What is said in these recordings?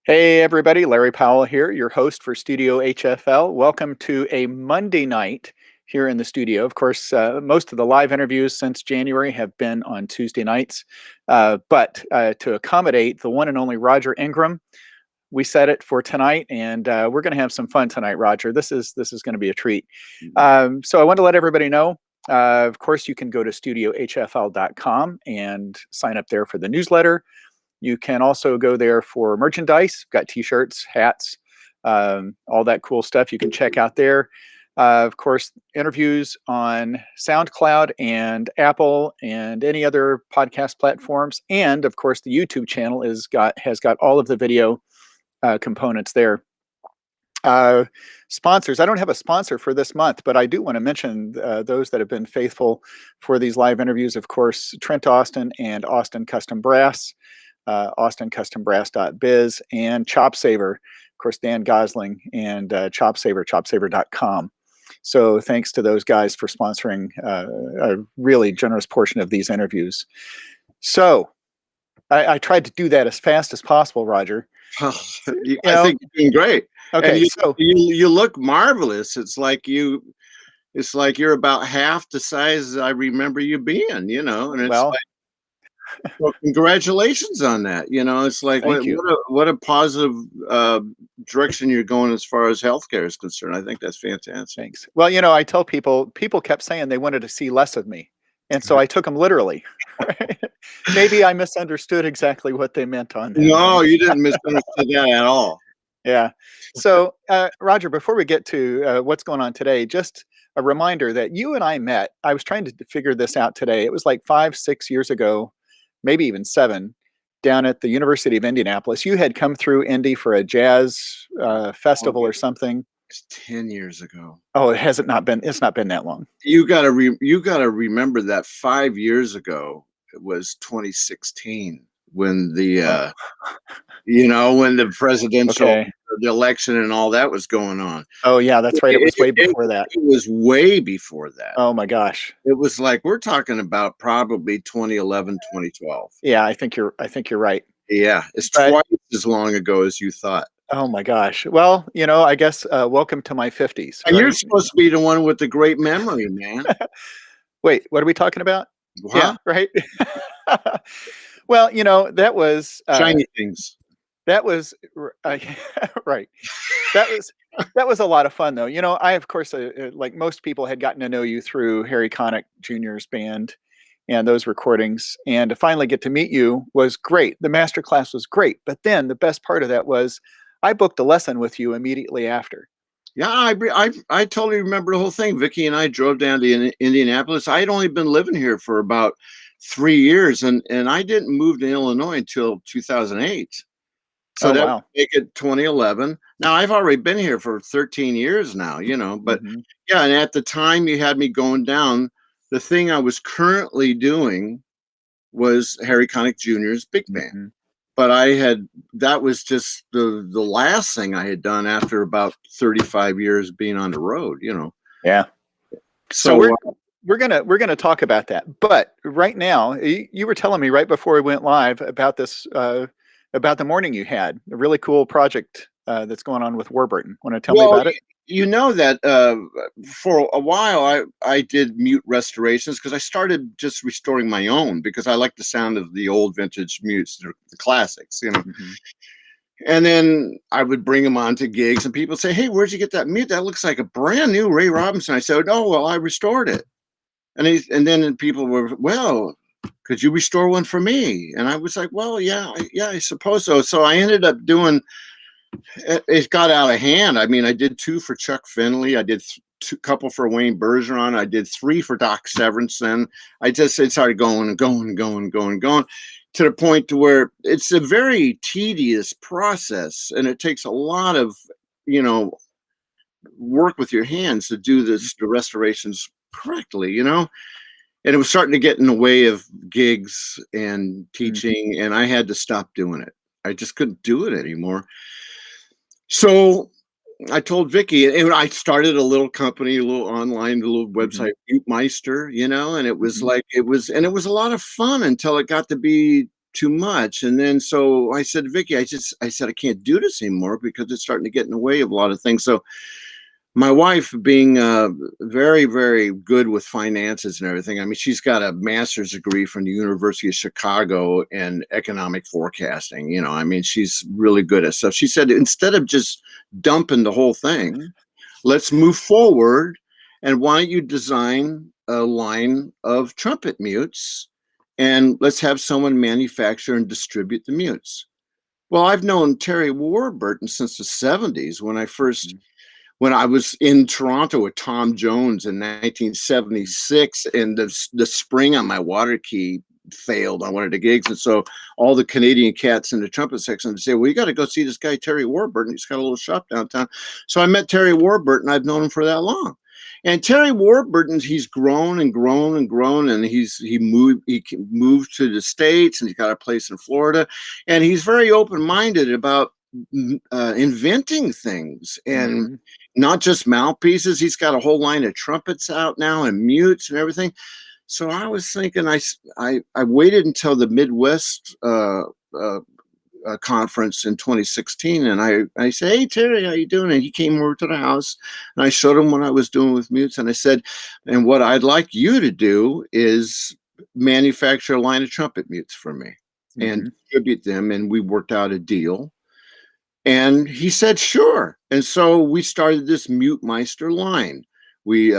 Hey everybody, Larry Powell here, your host for Studio HFL. Welcome to a Monday night here in the studio. Of course, most of the live interviews since January have been on Tuesday nights, but to accommodate the one and only Roger Ingram, we set it for tonight, and we're going to have some fun tonight, Roger. This is going to be a treat. So I want to let everybody know. Of course, you can go to studiohfl.com and sign up there for the newsletter. You can also go there for merchandise. Got T-shirts, hats, all that cool stuff you can check out there. Of course, interviews on SoundCloud and Apple and any other podcast platforms, and of course, the YouTube channel has got all of the video components there. Sponsors. I don't have a sponsor for this month, but I do want to mention those that have been faithful for these live interviews. Of course, Trent Austin and Austin Custom Brass. AustinCustomBrass.biz, and ChopSaver, of course, Dan Gosling and ChopSaver, ChopSaver.com. So thanks to those guys for sponsoring a really generous portion of these interviews. So I tried to do that as fast as possible, Roger. I think you're doing great. Okay, and so you look marvelous. It's like you're about half the size I remember you being. And it's well, like, well, congratulations on that. It's like thank you. what a positive direction you're going as far as healthcare is concerned. I think that's fantastic. Thanks. Well, I tell people kept saying they wanted to see less of me, and so I took them literally. Maybe I misunderstood exactly what they meant on that. No, Right? you didn't misunderstand that at all. Yeah. So, Roger, before we get to what's going on today, just a reminder that you and I met. I was trying to figure this out today. It was like 5, 6 years ago, maybe even 7, down at the University of Indianapolis. You had come through Indy for a jazz festival or something. It's 10 years ago. Oh, it hasn't not been. It's not been that long. You gotta remember that 5 years ago, it was 2016 when the when the presidential Okay. the election and all that was going on. Oh, yeah, that's right. It was way It before that. was way before that. Oh my gosh. It was like we're talking about probably 2011, 2012. Yeah, I think you're right. Yeah, it's But twice as long ago as you thought. oh my gosh. Well, I guess welcome to my 50s, And you're right? supposed to be the one with the great memory, man. Wait, what are we talking about? Yeah, Huh? right. Well, that was Shiny things. that was right. That was a lot of fun, though. I of course, like most people, had gotten to know you through Harry Connick Jr.'s band and those recordings, and to finally get to meet you was great. The master class was great, but then the best part of that was I booked a lesson with you immediately after. Yeah, I totally remember the whole thing. Vicky and I drove down to Indianapolis. I had only been living here for about 3 years, and I didn't move to Illinois until 2008. So Oh that would wow. make it 2011. Now I've already been here for 13 years now, but Hmm. yeah, and at the time you had me going down, the thing I was currently doing was Harry Connick Jr.'s big band. Hmm. But that was just the last thing I had done after about 35 years being on the road. Yeah. So So we're gonna talk about that. But right now, you were telling me right before we went live about this about the morning you had a really cool project that's going on with Warburton. Want to tell me well, about it? you know that for a while I did mute restorations because I started just restoring my own because I like the sound of the old vintage mutes, the classics. Hmm. And then I would bring them on to gigs and people say, "Hey, where'd you get that mute? That looks like a brand new Ray Robinson." I said, "Oh, well, I restored it." And then people were, "Well, could you restore one for me?" And I was like, "Well, yeah, I suppose so." So I ended up doing it. Got out of hand. I mean, I did 2 for Chuck Finley. I did a couple for Wayne Bergeron. I did 3 for Doc Severinsen. It started going and going and going and going and going to the point to where it's a very tedious process and it takes a lot of, you know, work with your hands to do the restorations correctly. And it was starting to get in the way of gigs and teaching, and I had to stop doing it. I just couldn't do it anymore. So I told Vicky, and I started a little company, a little Hmm. website, Meister, and it was Hmm. like, it was a lot of fun until it got to be too much. And then so I said, Vicky, I said, I can't do this anymore because it's starting to get in the way of a lot of things. So my wife, being very, very good with finances and everything. I mean, she's got a master's degree from the University of Chicago in economic forecasting. You know, I mean, she's really good at stuff. She said, instead of just dumping the whole thing, let's move forward. And why don't you design a line of trumpet mutes and let's have someone manufacture and distribute the mutes. Well, I've known Terry Warburton since the 70s when I was in Toronto with Tom Jones in 1976, and the spring on my water key failed on one of the gigs. And so all the Canadian cats in the trumpet section would say, well, you got to go see this guy, Terry Warburton. He's got a little shop downtown. So I met Terry Warburton. I've known him for that long. And Terry Warburton, he's grown and grown and grown, and he moved to the States, and he's got a place in Florida, and he's very open-minded about inventing things, and not just mouthpieces. He's got a whole line of trumpets out now and mutes and everything. So I was thinking, I waited until the Midwest conference in 2016, and I said, hey Terry, how you doing? And he came over to the house, and I showed him what I was doing with mutes, and I said, and what I'd like you to do is manufacture a line of trumpet mutes for me and distribute them. And we worked out a deal. And he said, sure. And so we started this Mute Meister line. We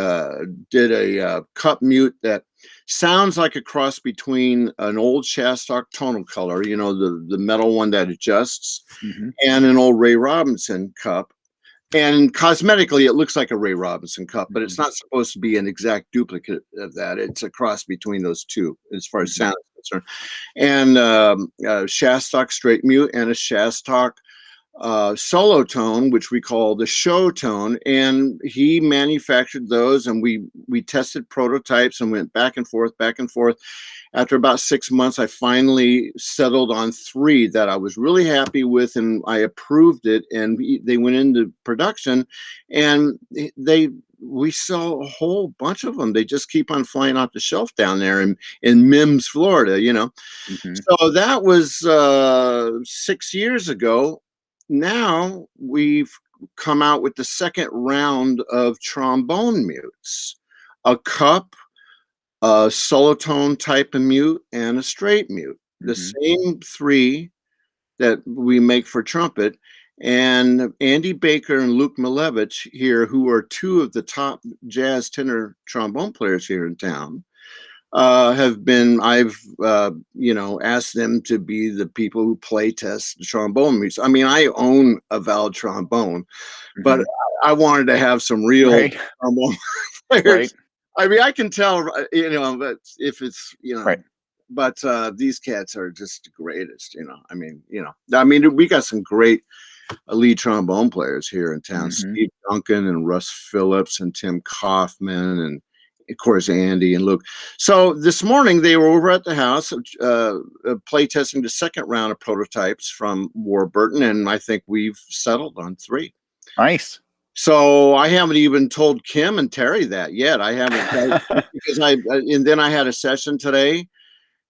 did a cup mute that sounds like a cross between an old Shastok tonal color, you know, the metal one that adjusts, and an old Ray Robinson cup. And cosmetically, it looks like a Ray Robinson cup, but it's not supposed to be an exact duplicate of that. It's a cross between those two as far as sound is concerned. And Shastok straight mute and a Shastok solo tone, which we call the show tone, and he manufactured those, and we tested prototypes and went back and forth. After about 6 months, I finally settled on 3 that I was really happy with, and I approved it, and they went into production, and we sell a whole bunch of them. They just keep on flying off the shelf down there in Mims, Florida, you know. So that was 6 years ago. Now we've come out with the second round of trombone mutes, a cup, a solotone type of mute, and a straight mute. The same 3 that we make for trumpet. And Andy Baker and Luke Malevich here, who are 2 of the top jazz tenor trombone players here in town, I've asked them to be the people who play test the trombone mutes. I mean, I own a valid trombone, but I wanted to have some real trombone players. I mean, I can tell, that if it's, but these cats are just the greatest, I mean, we got some great lead trombone players here in town, Steve Duncan and Russ Phillips and Tim Kaufman, and of course, Andy and Luke. So this morning they were over at the house play testing the second round of prototypes from Warburton, and I think we've settled on 3. Nice. So I haven't even told Kim and Terry that yet. I haven't because and then I had a session today,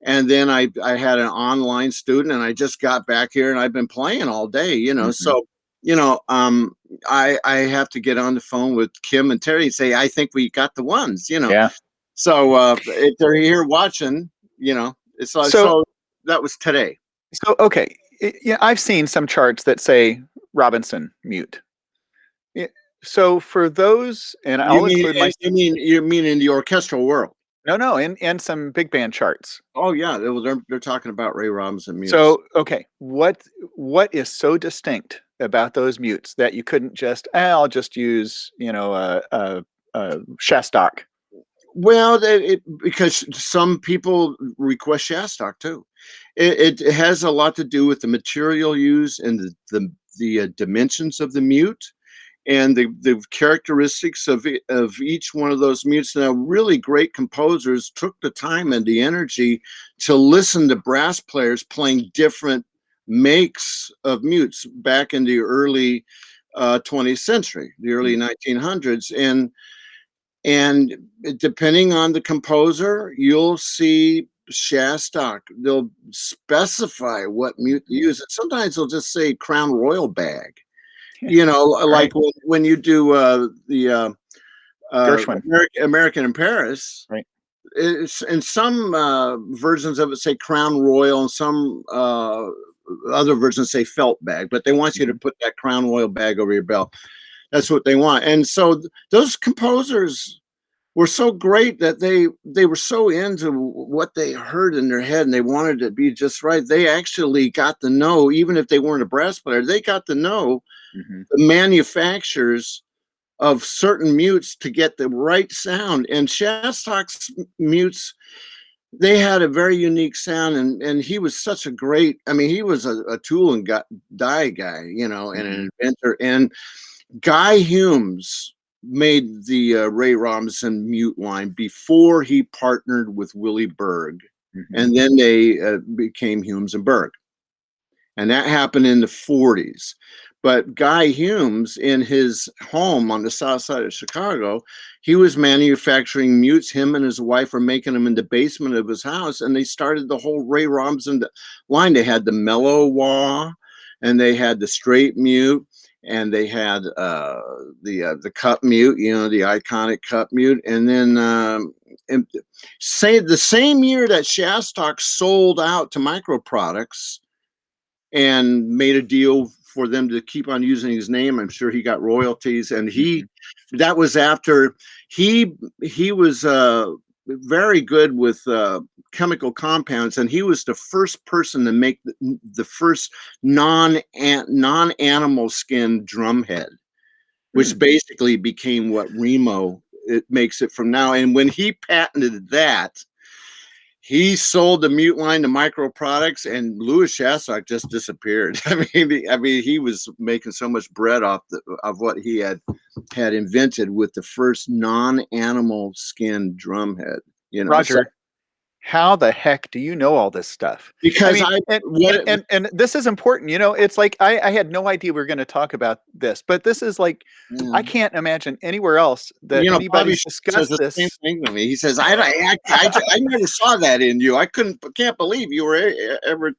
and then I had an online student, and I just got back here, and I've been playing all day, So I have to get on the phone with Kim and Terry and say, I think we got the ones, Yeah. So if they're here watching, so that was today. So, okay. I've seen some charts that say Robinson mute. So for those, and I'll include my. You mean in the orchestral world? No, and some big band charts. Oh yeah, they're talking about Ray Robinson mutes. So okay, what is so distinct about those mutes that you couldn't just I'll just use a Shastok? Well, because some people request Shastok too. It has a lot to do with the material used and the dimensions of the mute, and the characteristics of each one of those mutes. Now, really great composers took the time and the energy to listen to brass players playing different makes of mutes back in the early 20th century, the early 1900s. And depending on the composer, you'll see Shastok, they'll specify what mute to use. And sometimes they'll just say Crown Royal bag. Right. Like when you do the Gershwin. American in Paris. Right. It's in some versions of it say Crown Royal, and some other versions say felt bag, but they want you to put that Crown Royal bag over your belt. That's what they want. And so those composers were so great that they were so into what they heard in their head, and they wanted it to be just right. They actually got to know, even if they weren't a brass player, they got to know the manufacturers of certain mutes to get the right sound. And Shastok's mutes, they had a very unique sound, and he was such a great, I mean, he was a tool and die guy, and an inventor. And Guy Humes made the Ray Robinson mute line before he partnered with Willie Berg. And then they became Humes and Berg. And that happened in the 40s. But Guy Humes, in his home on the south side of Chicago, he was manufacturing mutes. Him and his wife were making them in the basement of his house, and they started the whole Ray Robinson line. They had the mellow wah, and they had the straight mute, and they had the cup mute, the iconic cup mute. And then say the same year that Shastok sold out to Micro Products and made a deal for them to keep on using his name. I'm sure he got royalties, and that was after he was very good with chemical compounds, and he was the first person to make the first non-animal skin drumhead, which basically became what Remo it makes it from now. And when he patented that, he sold the mute line to Micro Products, and Louis Shastok just disappeared. I mean, he was making so much bread off of what he had invented with the first non-animal skin drumhead. Roger, how the heck do you know all this stuff? Because and this is important. It's like I had no idea we were going to talk about this, but this is like I can't imagine anywhere else that anybody's discussed the this. same thing to me. He says, I never saw that in you. I can't believe you were ever.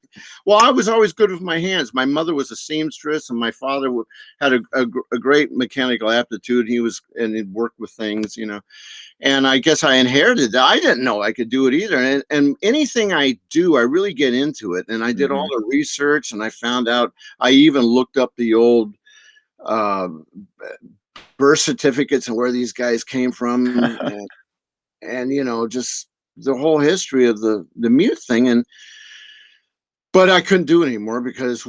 Well, I was always good with my hands. My mother was a seamstress, and my father had a great mechanical aptitude. He worked with things, And I guess I inherited that. I didn't know I could do it either. And anything I do, I really get into it. And I did all the research, and I found out, I even looked up the old birth certificates and where these guys came from, and just the whole history of the mute thing. But I couldn't do it anymore because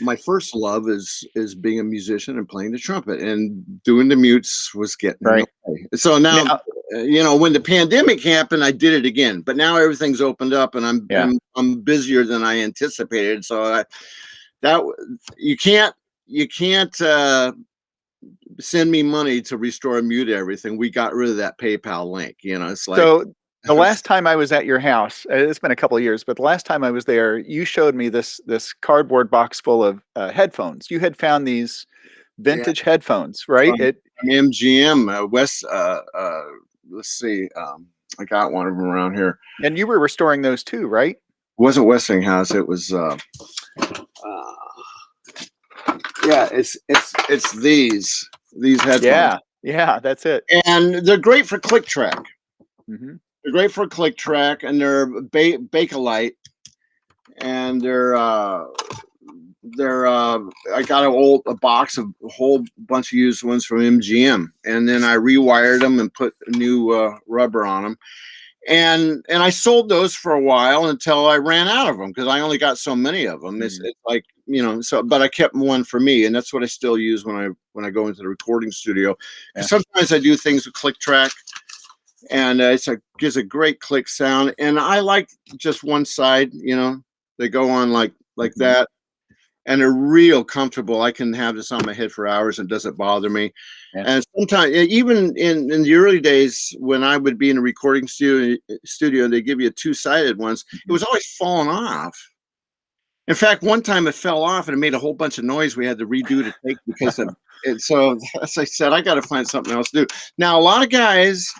my first love is being a musician and playing the trumpet, and doing the mutes was getting in the way. So now, when the pandemic happened, I did it again. But now everything's opened up, and I'm busier than I anticipated. So you can't send me money to restore and mute everything. We got rid of that PayPal link. It's like. So the last time I was at your house, it's been a couple of years, but the last time I was there, you showed me this cardboard box full of headphones. You had found these vintage headphones, right? MGM West. Let's see. I got one of them around here. And you were restoring those too, right? It wasn't Westinghouse. It was. It's these headphones. Yeah, that's it. And they're great for click track. They're great for click track, and they're Bakelite, and they're I got a box of a whole bunch of used ones from MGM, and then I rewired them and put new rubber on them. And I sold those for a while until I ran out of them, because I only got so many of them. It's like, but I kept one for me, and that's what I still use when I go into the recording studio. Sometimes I do things with click track, and gives a great click sound. And I like just one side, they go on like that, and they're real comfortable. I can have this on my head for hours and it doesn't bother me. And sometimes, even in the early days when I would be in a recording studio, they give you two-sided ones. It was always falling off. In fact, one time it fell off and it made a whole bunch of noise. We had to redo the take because of it. So as I said, I got to find something else to do. Now, a lot of guys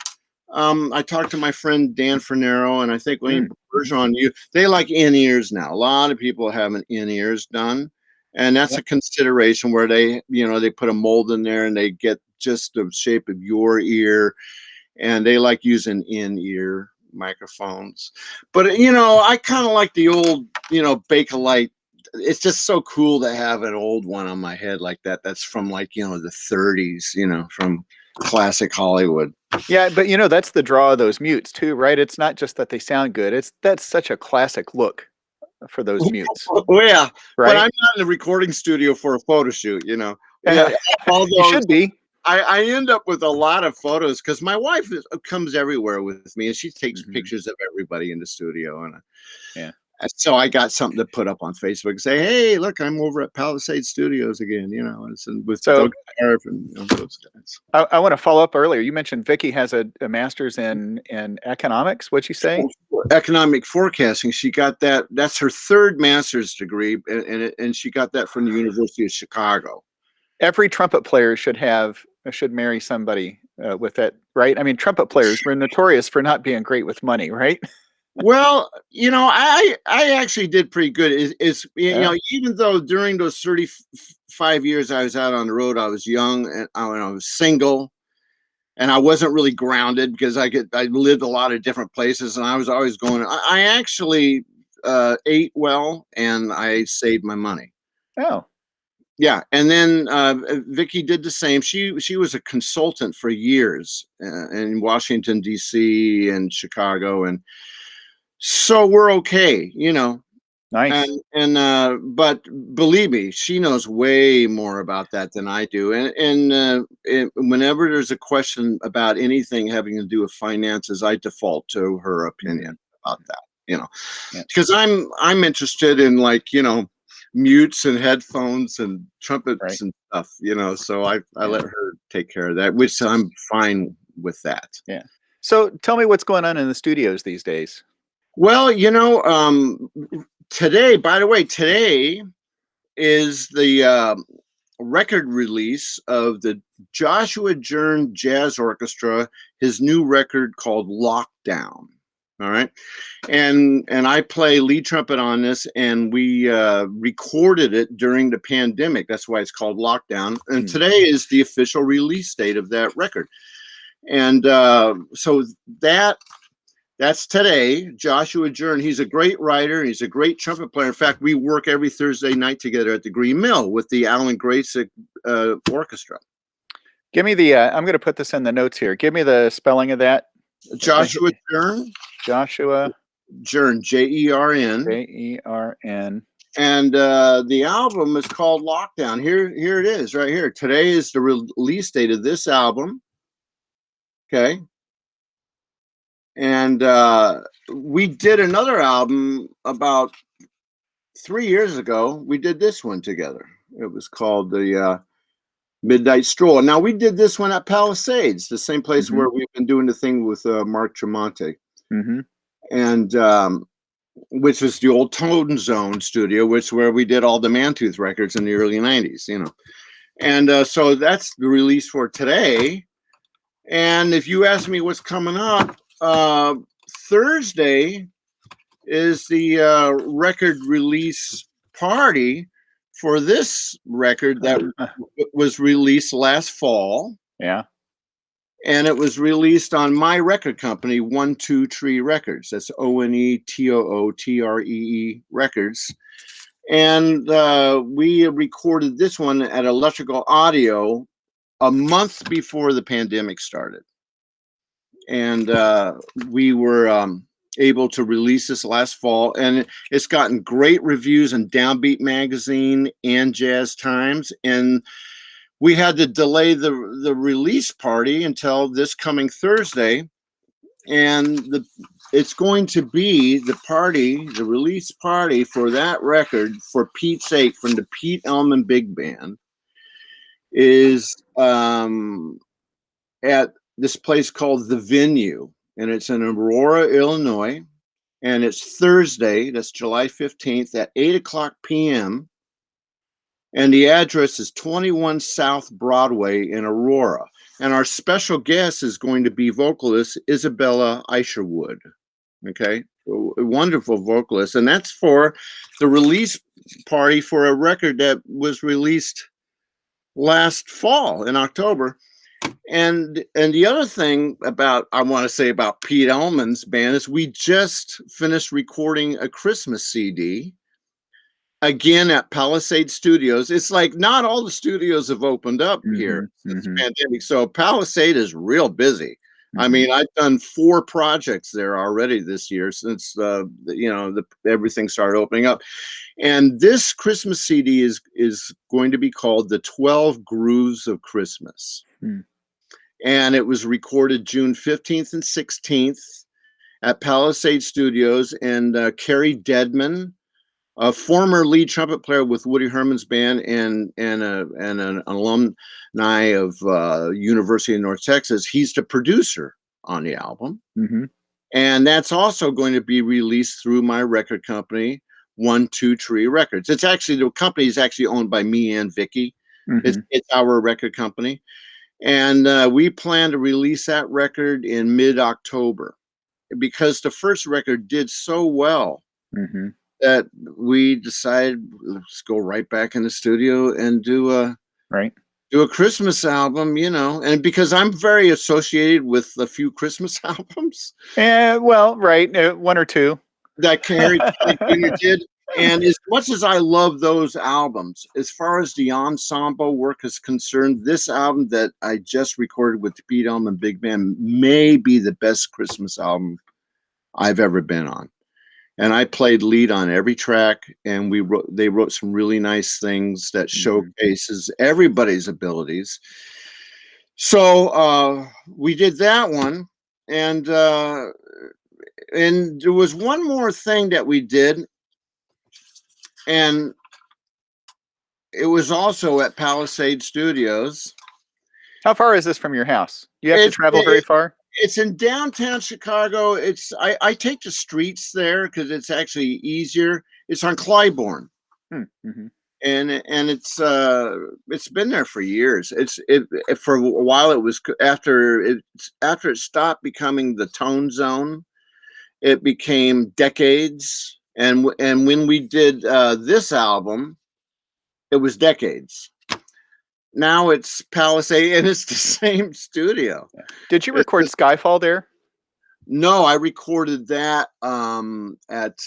I talked to my friend Dan Fernero, and I think Wayne Mm, Bergeron. They like in-ears now. A lot of people have an in-ears done, and that's yeah. a consideration where they put a mold in there and they get just the shape of your ear, and they like using in-ear microphones. But I kind of like the old, Bakelite. It's just so cool to have an old one on my head like that. That's from like the 30s, from classic Hollywood. Yeah, but that's the draw of those mutes too, right? It's not just that they sound good. That's such a classic look for those mutes, Oh yeah, but right? I'm not in the recording studio for a photo shoot. Uh, Yeah, you although should be. I end up with a lot of photos because my wife comes everywhere with me, and she takes Hmm. pictures of everybody in the studio, and Yeah. so I got something to put up on Facebook and say, "Hey, look, I'm over at Palisade Studios again." And with So Doug Harf and those guys. I want to follow up earlier. You mentioned Vicky has a master's in economics. What'd you say? Economic forecasting. She got that. That's her third master's degree, and she got that from the University of Chicago. Every trumpet player should marry somebody with that, right? I mean, trumpet players were notorious for not being great with money, right? Well, I actually did pretty good. Yeah. Even though during those 35 years I was out on the road, I was young and I was single, and I wasn't really grounded because I lived a lot of different places, and I was always going. I actually ate well, and I saved my money. Oh, Yeah, and then Vicky did the same. She was a consultant for years in Washington D.C. and Chicago, and so we're okay. nice. But believe me, she knows way more about that than I do. And whenever there's a question about anything having to do with finances, I default to her Hmm. opinion about that. You know, Yeah. because I'm interested in like mutes and headphones and Right. trumpets and stuff. So I Yeah. let her take care of that, which I'm fine with that. Yeah. So tell me what's going on in the studios these days. Well, today, by the way, today is the record release of the Joshua Jern Jazz Orchestra, his new record called Lockdown. All right. And I play lead trumpet on this, and we recorded it during the pandemic. That's why it's called Lockdown. And Hmm. today is the official release date of that record. And so that's today. Joshua Jern, he's a great writer. He's a great trumpet player. In fact, we work every Thursday night together at the Green Mill with the Alan Graysick Orchestra. Give me the. I'm going to put this in the notes here. Give me the spelling of that. Joshua Jern, Joshua Jern, Jern. Jern. And the album is called Lockdown. Here it is, right here. Today is the release date of this album. Okay. And we did another album about 3 years ago. We did this one together. It was called the Midnight Stroll. Now we did this one at Palisades, the same place Hmm. where we've been doing the thing with Mark Tremonti, Hmm. and which is the old Tone Zone studio, which where we did all the Mantooth records in the early '90s. And so that's the release for today. And if you ask me what's coming up, Thursday is the record release party for this record that was released last fall. Yeah. And it was released on my record company, 1-2-3 Records. That's ONETOOTREE Records. And we recorded this one at Electrical Audio a month before the pandemic started. And we were able to release this last fall, and it's gotten great reviews in Downbeat Magazine and Jazz Times. And we had to delay the release party until this coming Thursday, and it's going to be the release party for that record, for Pete's sake, from the Pete Elman Big Band, is at this place called The Venue, and it's in Aurora, Illinois, and it's Thursday, that's July 15th at 8 o'clock p.m. And the address is 21 South Broadway in Aurora. And our special guest is going to be vocalist Isabella Isherwood. Okay, a wonderful vocalist. And that's for the release party for a record that was released last fall in October. And the other thing I want to say about Pete Elman's band is we just finished recording a Christmas CD again at Palisade Studios. It's like not all the studios have opened up here since the pandemic, so Palisade is real busy. I mean, I've done 4 projects there already this year since everything started opening up. And this Christmas CD is going to be called The 12 Grooves of Christmas. And it was recorded June 15th and 16th at Palisade Studios. And Kerry Deadman, a former lead trumpet player with Woody Herman's band and an alumni of University of North Texas, he's the producer on the album. And that's also going to be released through my record company, 1-2 Tree Records. It's actually, the company is actually owned by me and Vicky. It's our record company. And we plan to release that record in mid-October because the first record did so well that we decided, let's go right back in the studio and do a Christmas album, and because I'm very associated with a few Christmas albums. Well, right. 1 or 2. That Harry Connick Jr. did. And as much as I love those albums, as far as the ensemble work is concerned, this album that I just recorded with the Pete Elman Big Band may be the best Christmas album I've ever been on. And I played lead on every track, and they wrote some really nice things that showcases everybody's abilities. So we did that one, and there was one more thing that we did. And it was also at Palisade Studios. How far is this from your house? You have to travel very far? It's in downtown Chicago. I take the streets there because it's actually easier. It's on Clybourne. And it's been there for years. For a while it was after it stopped becoming the Tone Zone, it became Decades. And when we did this album, it was Decades. Now it's Palisade, and it's the same studio. Did you record Skyfall there? No, I recorded that at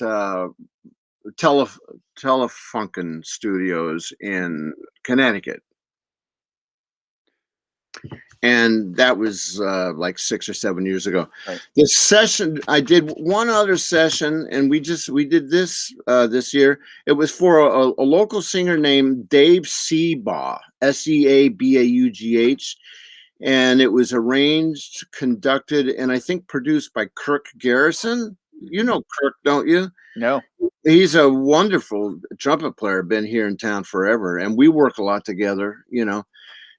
Telefunken Studios in Connecticut. And that was like 6 or 7 years ago. The session, I did one other session, and we did this this year. It was for a local singer named Dave Seabaugh, Seabaugh, and it was arranged, conducted, and I think produced by Kirk Garrison. You know Kirk, don't you? No. He's a wonderful trumpet player, been here in town forever, and we work a lot together,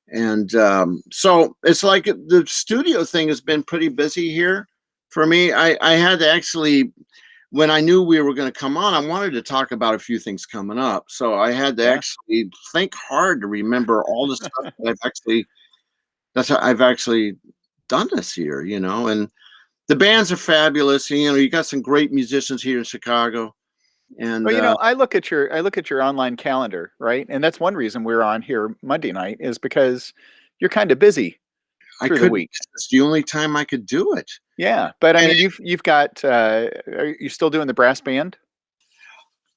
And so it's like the studio thing has been pretty busy here for me. I had to actually, when I knew we were going to come on, I wanted to talk about a few things coming up. So I had to actually think hard to remember all the stuff that I've actually done this year, and the bands are fabulous. You got some great musicians here in Chicago. And well, I look at your online calendar, right? And that's one reason we're on here Monday night is because you're kind of busy through the week. It's the only time I could do it. Yeah, but I mean, you've got. Are you still doing the brass band?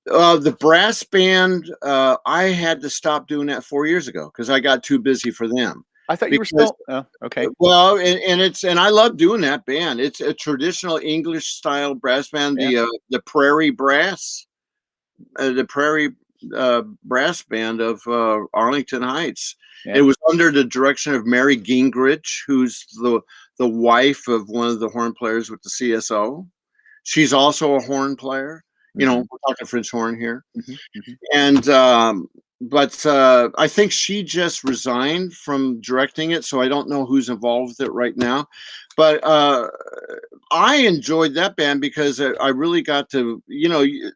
The brass band, I had to stop doing that 4 years ago because I got too busy for them. I thought you were still. Oh, okay. Well, and I love doing that band. It's a traditional English style brass band, the Prairie Brass. The Prairie Brass Band of Arlington Heights. It was under the direction of Mary Gingrich, who's the wife of one of the horn players with the CSO. She's also a horn player. We're talking French horn here. And but I think she just resigned from directing it, so I don't know who's involved with it right now. But I enjoyed that band because I really got to,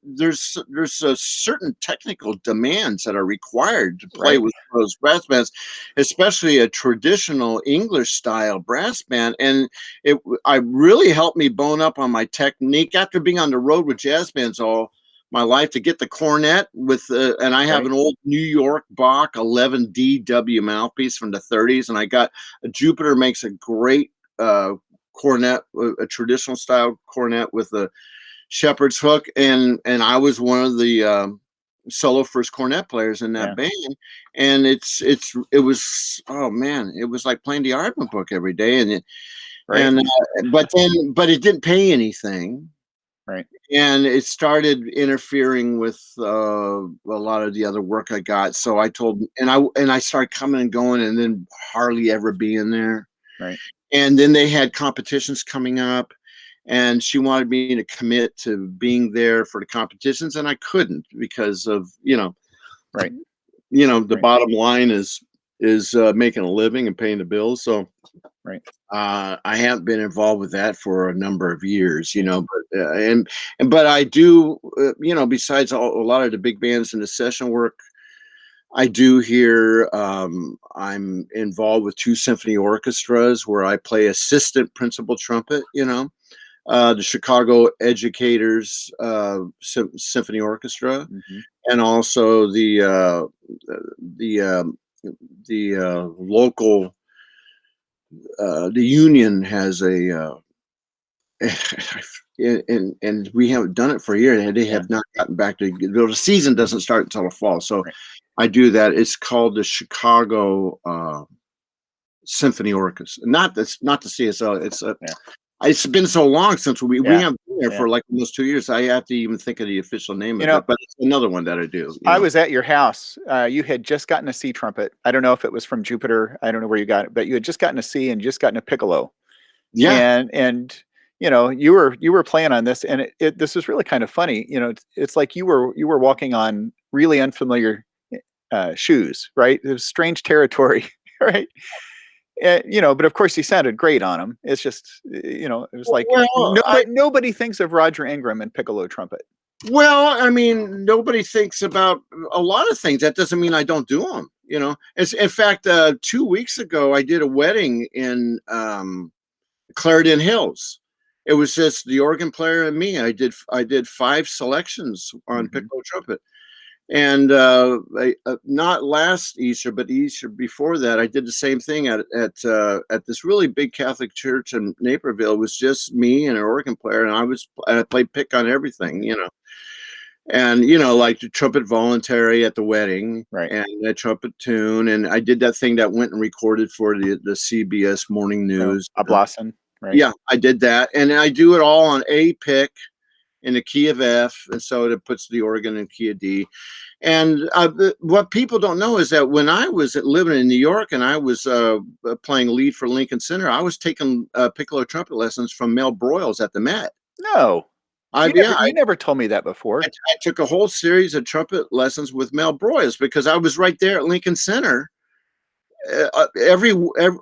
there's a certain technical demands that are required to play Right. with those brass bands, especially a traditional English style brass band. And I really helped me bone up on my technique after being on the road with jazz bands all my life to get the cornet with, and I have Right. an old New York Bach 11DW mouthpiece from the 30s, and I got a Jupiter makes a great cornet, a traditional style cornet with a shepherd's hook, and I was one of the solo first cornet players in that Yeah. band, and it was, oh man, it was like playing the Artman book every day, Right. but it didn't pay anything, Right. and it started interfering with a lot of the other work I got. So I told, and I started coming and going, and then hardly ever being there. Right. And then they had competitions coming up, and she wanted me to commit to being there for the competitions, and I couldn't because of Right. the Right. bottom line is making a living and paying the bills. So Right. I haven't been involved with that for a number of years, Yeah. but I do, besides a lot of the big bands and the session work I do here, I'm involved with 2 symphony orchestras where I play assistant principal trumpet, the Chicago Educators Symphony Orchestra, Hmm. and also the local, the union has a and we haven't done it for a year, and they Yeah. have not gotten back to the season doesn't start until the fall. So Right. I do that. It's called the Chicago Symphony Orchestra, not the CSO. Yeah. It's been so long since we Yeah. haven't been there Yeah. for like almost 2 years. I have to even think of the official name You of know, it, but it's another one that I do. I was at your house. You had just gotten a C trumpet. I don't know if it was from Jupiter. I don't know where you got it, but you had just gotten a C and just gotten a piccolo. Yeah. And you were playing on this, and this is really kind of funny. It's like you were walking on really unfamiliar shoes, right? It was strange territory, right? But of course he sounded great on them. It's just, it was like Well, nobody thinks of Roger Ingram and piccolo trumpet. I mean, nobody thinks about a lot of things. That doesn't mean I don't do them. It's in fact, 2 weeks ago I did a wedding in Clarendon Hills. It was just the organ player and me. I did 5 selections on Hmm. piccolo trumpet, and not last Easter, but the Easter before that, I did the same thing at this really big Catholic church in Naperville. It was just me and an organ player, and I played pick on everything, and like the trumpet voluntary at the wedding Right. and a trumpet tune, and I did that thing that went and recorded for the CBS Morning No, News. a blossom. Right. Yeah, I did that, and I do it all on A pick in the key of F, and so it puts the organ in key of D. And what people don't know is that when I was living in New York and I was playing lead for Lincoln Center, I was taking piccolo trumpet lessons from Mel Broyles at the Met. No, I you yeah, never you never told me that before. I took a whole series of trumpet lessons with Mel Broyles because I was right there at Lincoln Center.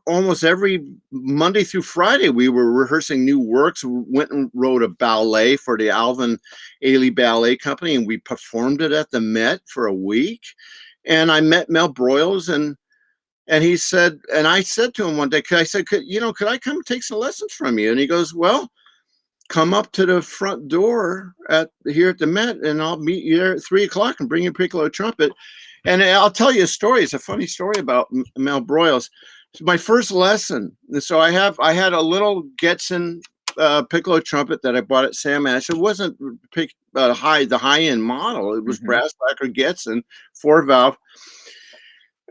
Almost every Monday through Friday, we were rehearsing new works. We went and wrote a ballet for the Alvin Ailey Ballet Company, and we performed it at the Met for a week. And I met Mel Broyles, and he said, and I said to him one day, could I come take some lessons from you? And he goes, well, come up to the front door here at the Met, and I'll meet you there at 3 o'clock and bring you a piccolo trumpet. And I'll tell you a story. It's a funny story about Mel Broyles. It's my first lesson. And so I had a little Getzen piccolo trumpet that I bought at Sam Ash. It wasn't the high end model. It was Hmm. brass lacquer Getzen 4-valve.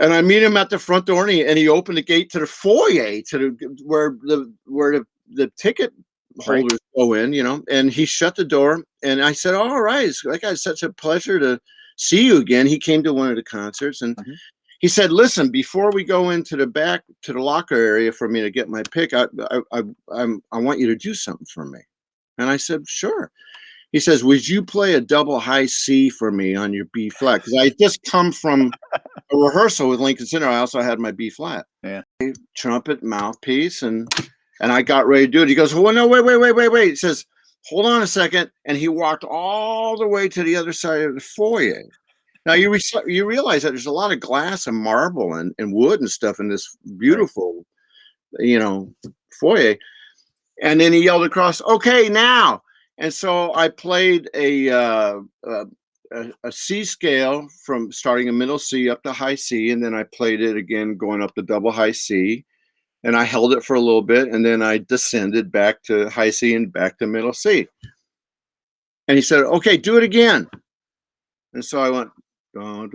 And I meet him at the front door, and he opened the gate to the foyer where the ticket Right. holders go in, and he shut the door. And I said, all right, it's like, it's such a pleasure to see you again. He came to one of the concerts, and Hmm. he said, listen, before we go into the back to the locker area for me to get my pick, I want you to do something for me. And I said, sure. He says, "Would you play a double high C for me on your B flat?" Because I had just come from a rehearsal with Lincoln Center. I also had my B flat. Yeah. Trumpet mouthpiece, and I got ready to do it. He goes, "Oh no, wait." He says, "Hold on a second," and he walked all the way to the other side of the foyer. Now you realize that there's a lot of glass and marble and wood and stuff in this Right. beautiful, you know, foyer. And then he yelled across, "Okay, now." And so I played a C scale from starting a middle C up to high C, and then I played it again going up to double high C, and I held it for a little bit, and then I descended back to high C and back to middle C. And he said, "Okay, do it again." And so I went, and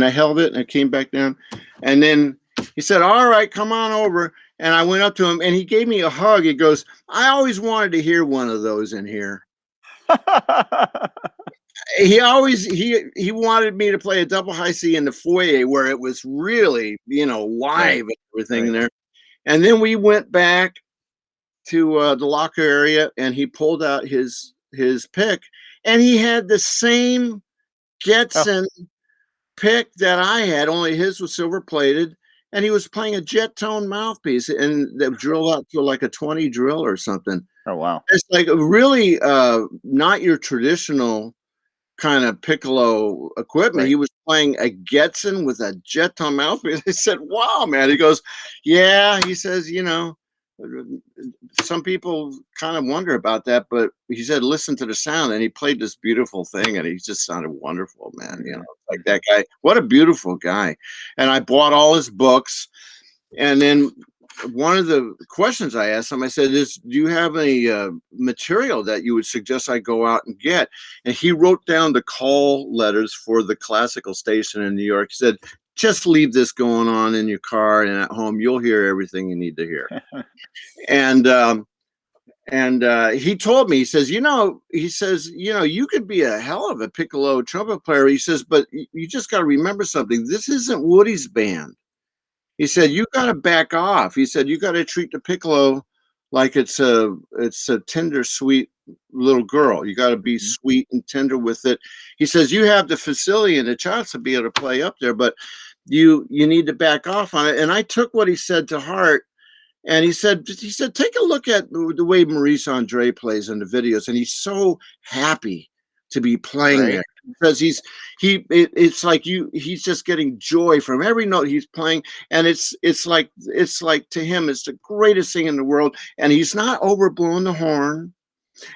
I held it and I came back down. And then he said, "All right, come on over." And I went up to him and he gave me a hug. He goes, "I always wanted to hear one of those in here." He wanted me to play a double high C in the foyer where it was really, Right. live and everything Right. there. And then we went back to the locker area and he pulled out his pick and he had the same Oh, Getson pick that I had, only his was silver plated, and he was playing a jet tone mouthpiece and that drilled out to like a 20 drill or something. oh, wow. It's like really not your traditional kind of piccolo equipment. Right. He was playing a Getson with a jet tone mouthpiece. I said, "Wow, man." He goes, "Yeah." He says, some people kind of wonder about that, but he said, "Listen to the sound." And he played this beautiful thing, and he just sounded wonderful, man. Mhm. Like Mhm. that guy. What a beautiful guy. And I bought all his books. And then one of the questions I asked him, I said, "Do you have any material that you would suggest I go out and get?" And he wrote down the call letters for the classical station in New York. He said, "Just leave this going on in your car and at home. You'll hear everything you need to hear." And he told me, he says, "You could be a hell of a piccolo trumpet player." He says, "But you just got to remember something. This isn't Woody's band." He said, "You gotta back off." He said, "You gotta treat the piccolo like it's a tender, sweet little girl. You gotta be Mhm. sweet and tender with it." He says, "You have the facility and the chops to be able to play up there, but you need to back off on it." And I took what he said to heart. And he said, "Take a look at the way Maurice Andre plays in the videos, and he's so happy to be playing Right. there because it's like he's just getting joy from every note he's playing, and it's like to him it's the greatest thing in the world, and he's not overblowing the horn,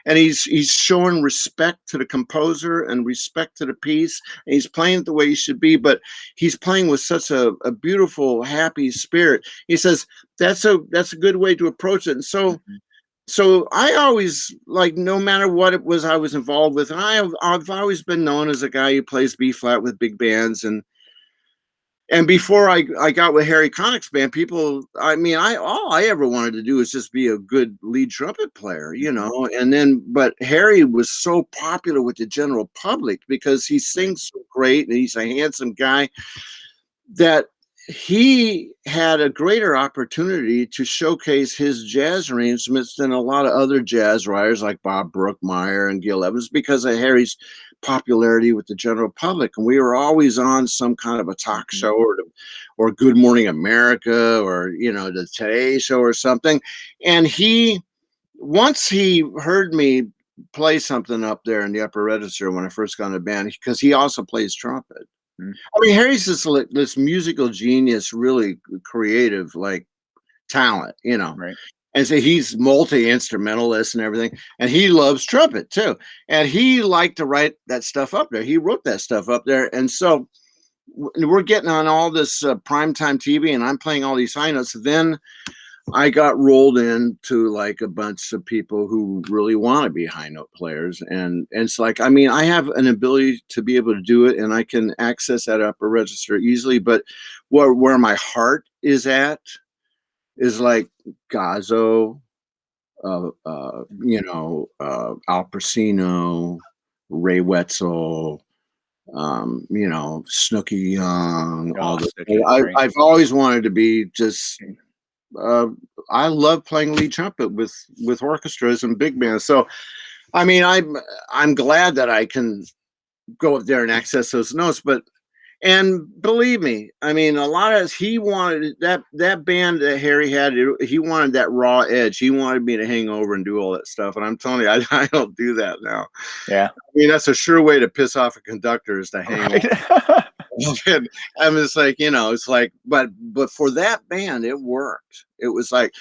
and he's showing respect to the composer and respect to the piece, and he's playing it the way he should be, but he's playing with such a beautiful, happy spirit." He says, "That's a good way to approach it." And so Mhm. so I always, like, no matter what it was I was involved with, and I've always been known as a guy who plays B flat with big bands. And before I got with Harry Connick's band, people, I mean, all I ever wanted to do was just be a good lead trumpet player, Mhm. and then, but Harry was so popular with the general public because he Right. sings so great and he's a handsome guy that he had a greater opportunity to showcase his jazz arrangements than a lot of other jazz writers like Bob Brookmeyer and Gil Evans because of Harry's popularity with the general public. And we were always on some kind of a talk Mhm. show or Good Morning America or the Today Show or something. And once he heard me play something up there in the upper register when I first got in the band, because he also plays trumpet. Mhm. I mean, Harry's this musical genius, really creative, like, talent. Right. And so he's multi-instrumentalist and everything, and he loves trumpet too. And he liked to write that stuff up there. He wrote that stuff up there, and so we're getting on all this primetime TV, and I'm playing all these high notes. Then I got rolled into like a bunch of people who really want to be high note players. And it's like, I mean, I have an ability to be able to do it and I can access that upper register easily. But where my heart is at is like Gazzo, Al Pacino, Ray Wetzel, Snooky Young, Oh, all the Snooki, I, right. I've always wanted to be just I love playing lead trumpet with orchestras and big bands. So, I mean, I'm glad that I can go up there and access those notes. But and believe me, I mean, a lot of he wanted that band that Harry had. He wanted that raw edge. He wanted me to hang over and do all that stuff. And I'm telling you, I don't do that now. Yeah. I mean, that's a sure way to piss off a conductor is to hang Right. and I mean, it's like, it's like, but for that band, it worked. It was like,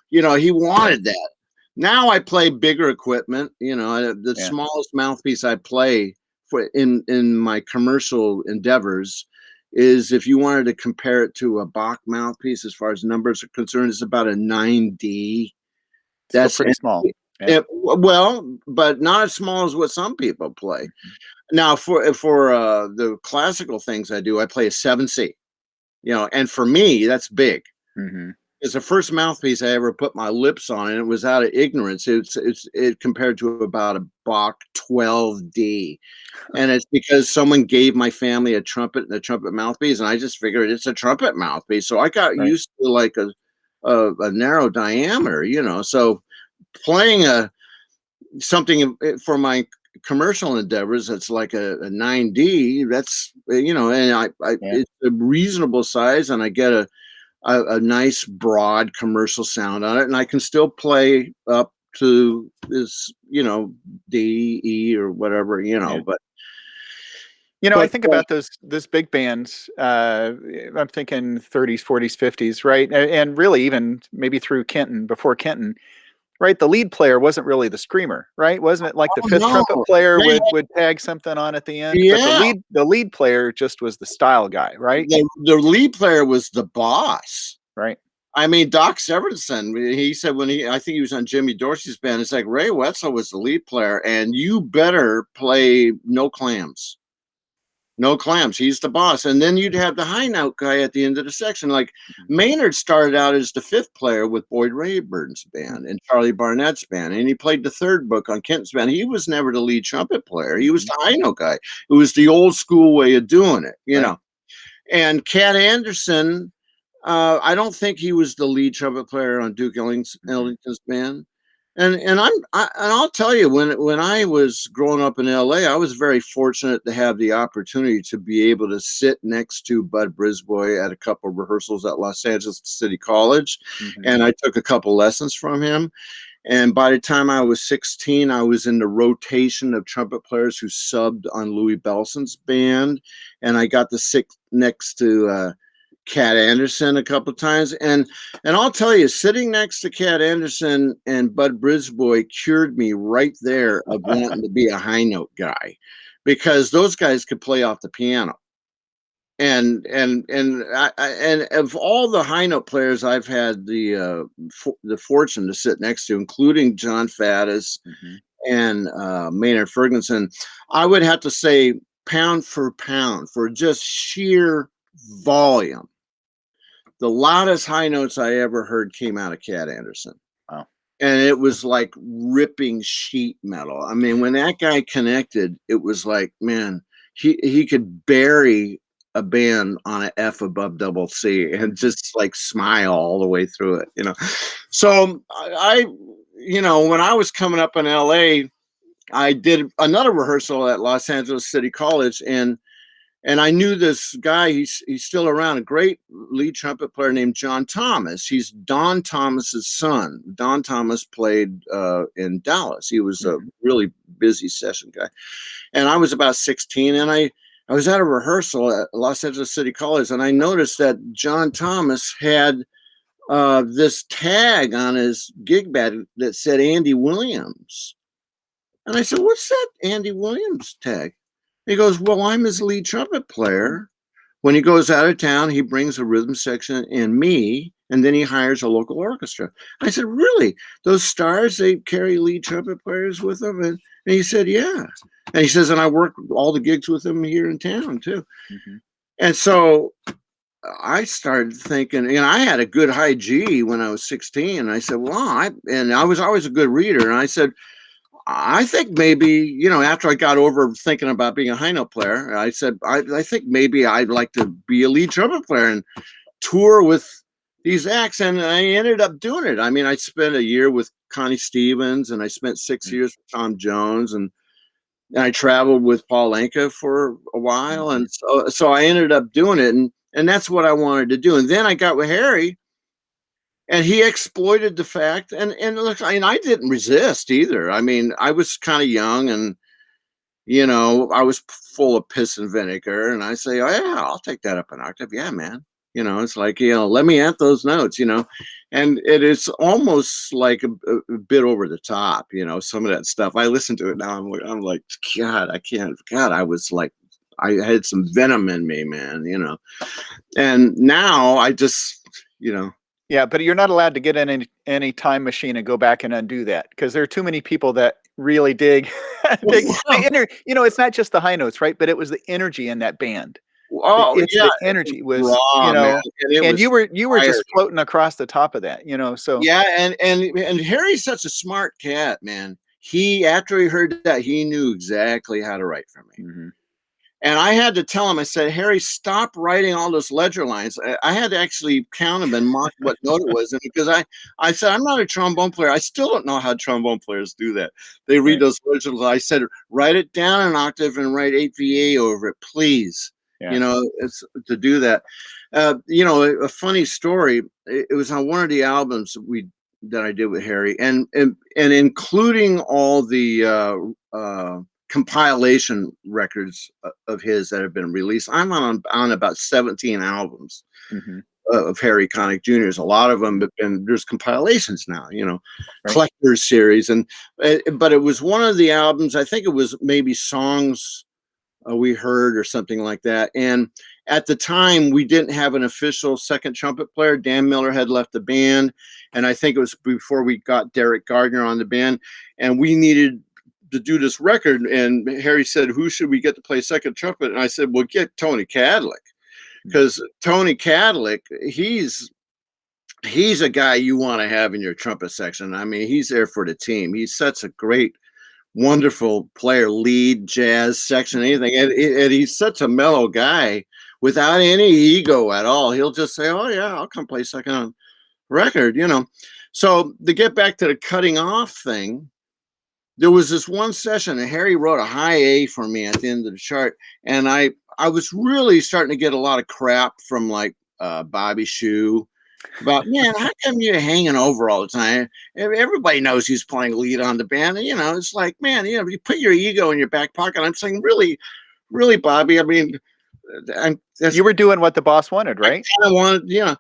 he Right. wanted that. Now I play bigger equipment. The Yeah. smallest mouthpiece I play for in my commercial endeavors is, if you wanted to compare it to a Bach mouthpiece, as far as numbers are concerned, it's about a 9D. Still That's pretty small. Yeah. well, but not as small as what some people play. Mhm. Now, for the classical things I do, I play a 7C. And for me, that's big. Mhm. It's the first mouthpiece I ever put my lips on, and it was out of ignorance. It compared to about a Bach 12D, and it's because someone gave my family a trumpet and a trumpet mouthpiece, and I just figured it's a trumpet mouthpiece. So I got Right. used to like a narrow diameter. So playing something for my commercial endeavors that's like a 9D, that's and Yeah. it's a reasonable size, and I get a nice broad commercial sound on it, and I can still play up to this D, E, or whatever, Yeah. but I but think about those big bands. I'm thinking 30s, 40s, 50s, right? And really even maybe through Kenton, before Kenton, right? The lead player wasn't really the screamer, right? Wasn't it like the oh fifth trumpet no, player they would tag something on at the end, but yeah, the lead player just was the style guy, right? the lead player was the boss. Right. I mean, Doc Severinsen, he said I think he was on Jimmy Dorsey's band, it's like Ray Wetzel was the lead player, and you better play no clams. No clams. He's the boss. And then you'd have the high note guy at the end of the section. Like Mhm. Maynard started out as the fifth player with Boyd Rayburn's band and Charlie Barnett's band, and he played the third book on Kenton's band. He was never the lead trumpet player. He was Mhm. the high note guy. It was the old school way of doing it. Right. And Cat Anderson, I don't think he was the lead trumpet player on Duke Mhm. Ellington's band. And I'll tell you, when I was growing up in LA, I was very fortunate to have the opportunity to be able to sit next to Bud Brisbois at a couple of rehearsals at Los Angeles City College, Mhm. and I took a couple lessons from him. And by the time I was 16, I was in the rotation of trumpet players who subbed on Louis Bellson's band, and I got to sit next to Cat Anderson a couple times, and I'll tell you, sitting next to Cat Anderson and Bud Brisbois cured me right there of wanting to be a high note guy, because those guys could play off the piano. And of all the high note players I've had the fortune to sit next to, including John Faddis Mhm. and Maynard Ferguson, I would have to say, pound for pound, for just sheer volume, the loudest high notes I ever heard came out of Cat Anderson. Wow. And it was like ripping sheet metal. I mean, when that guy connected, it was like, man, he could bury a band on an F above double C and Mhm. just like smile all the way through it. So when I was coming up in LA, I did another rehearsal at Los Angeles City College, and I knew this guy. He's still around. A great lead trumpet player named John Thomas. He's Don Thomas's son. Don Thomas played in Dallas. He was a Mhm. really busy session guy. And I was about 16, and I was at a rehearsal at Los Angeles City College, and I noticed that John Thomas had this tag on his gig bag that said Andy Williams. And I said, "What's that Andy Williams tag?" He goes, "Well, I'm his lead trumpet player. When he goes out of town, he brings a rhythm section and me, and then he hires a local orchestra." I said, "Really? Those stars, they carry lead trumpet players with them?" And he said, "Yeah." And he says, "And I work all the gigs with them here in town too." Mhm. And so I started thinking, I had a good high G when I was 16. And I said, "Well, I was always a good reader." And I said, "I think maybe, after I got over thinking about being a high note player, I said, I think maybe I'd like to be a lead trumpet player." And tour with these acts, and I ended up doing it. I mean, I spent a year with Connie Stevens, and I spent 6 years with Tom Jones, and I traveled with Paul Anka for a while, and so I ended up doing it, and that's what I wanted to do. And then I got with Harry, and he exploited the fact, and look, I mean, I didn't resist either. I mean, I was kind of young, and I was full of piss and vinegar, and I say, oh yeah, I'll take that up an octave. Yeah, man. It's like, let me at those notes, and it is almost like a bit over the top, some of that stuff. I listen to it now. I'm like, God, I can't. God, I was like, I had some venom in me, man. And now I just, Yeah, but you're not allowed to get in any time machine and go back and undo that, because there are too many people that really dig dig the it's not just the high notes, right? But it was the energy in that band. Oh It's yeah, the it was energy was, raw, man, and it and was you were fire. just floating across the top of that, so Yeah, and Harry's such a smart cat, man. He After he heard that, he knew exactly how to write for me. mhm, And I had to tell him, I said, Harry, stop writing all those ledger lines. I had to actually count them and mark what note it was. And because I said, I'm not a trombone player. I still don't know how trombone players do that. They read right, those ledger lines. I said, write it down an octave and write 8 VA over it, please. yeah, It's to do that. A funny story. It was on one of the albums that I did with Harry, and including all the compilation records of his that have been released. I'm on about 17 albums mhm, of Harry Connick Jr.'s. A lot of them have been, there's compilations now, right, collector's series. But it was one of the albums, I think it was maybe Songs We Heard or something like that. And at the time, we didn't have an official second trumpet player. Dan Miller had left the band, and I think it was before we got Derek Gardner on the band, and we needed to do this record. And Harry said, who should we get to play second trumpet? And I said, well, get Tony Cadlick, because Tony Cadlick, he's a guy you want to have in your trumpet section. I mean, he's there for the team. He's such a great, wonderful player, lead, jazz, section, anything. And he's such a mellow guy without any ego at all. He'll just say, oh yeah, I'll come play second on record. So to get back to the cutting off thing, there was this one session, and Harry wrote a high A for me at the end of the chart, and I was really starting to get a lot of crap from like Bobby Shue about, man, how come you're hanging over all the time? Everybody knows he's playing lead on the band. And, it's like, man, you put your ego in your back pocket. I'm saying, really, really, Bobby. I mean, you were doing what the boss wanted, I right? kind of wanted,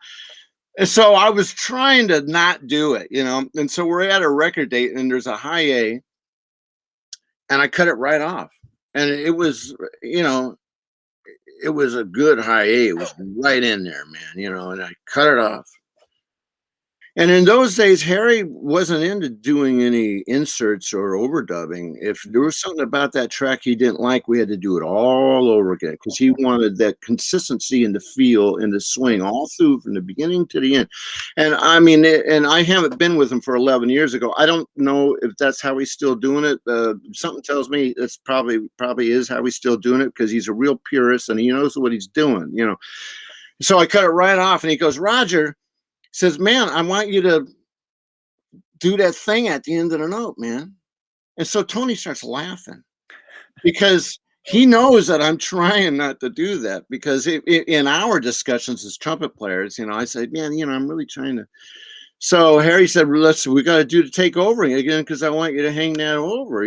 And so I was trying to not do it, And so we're at a record date, and there's a high A, and I cut it right off. And it was, it was a good high A. It was right in there, man, and I cut it off. And in those days, Harry wasn't into doing any inserts or overdubbing. If there was something about that track he didn't like, we had to do it all over again, because he wanted that consistency in the feel, in the swing, all through from the beginning to the end. And I mean, and I haven't been with him for 11 years ago. I don't know if that's how he's still doing it. Something tells me that's probably is how he's still doing it, because he's a real purist and he knows what he's doing, So I cut it right off, and he goes, Roger, says, man, I want you to do that thing at the end of the note, man. And so Tony starts laughing, because he knows that I'm trying not to do that, because in our discussions as trumpet players, I said, man, I'm really trying to. So Harry said, we got to do the take over again, because I want you to hang that over,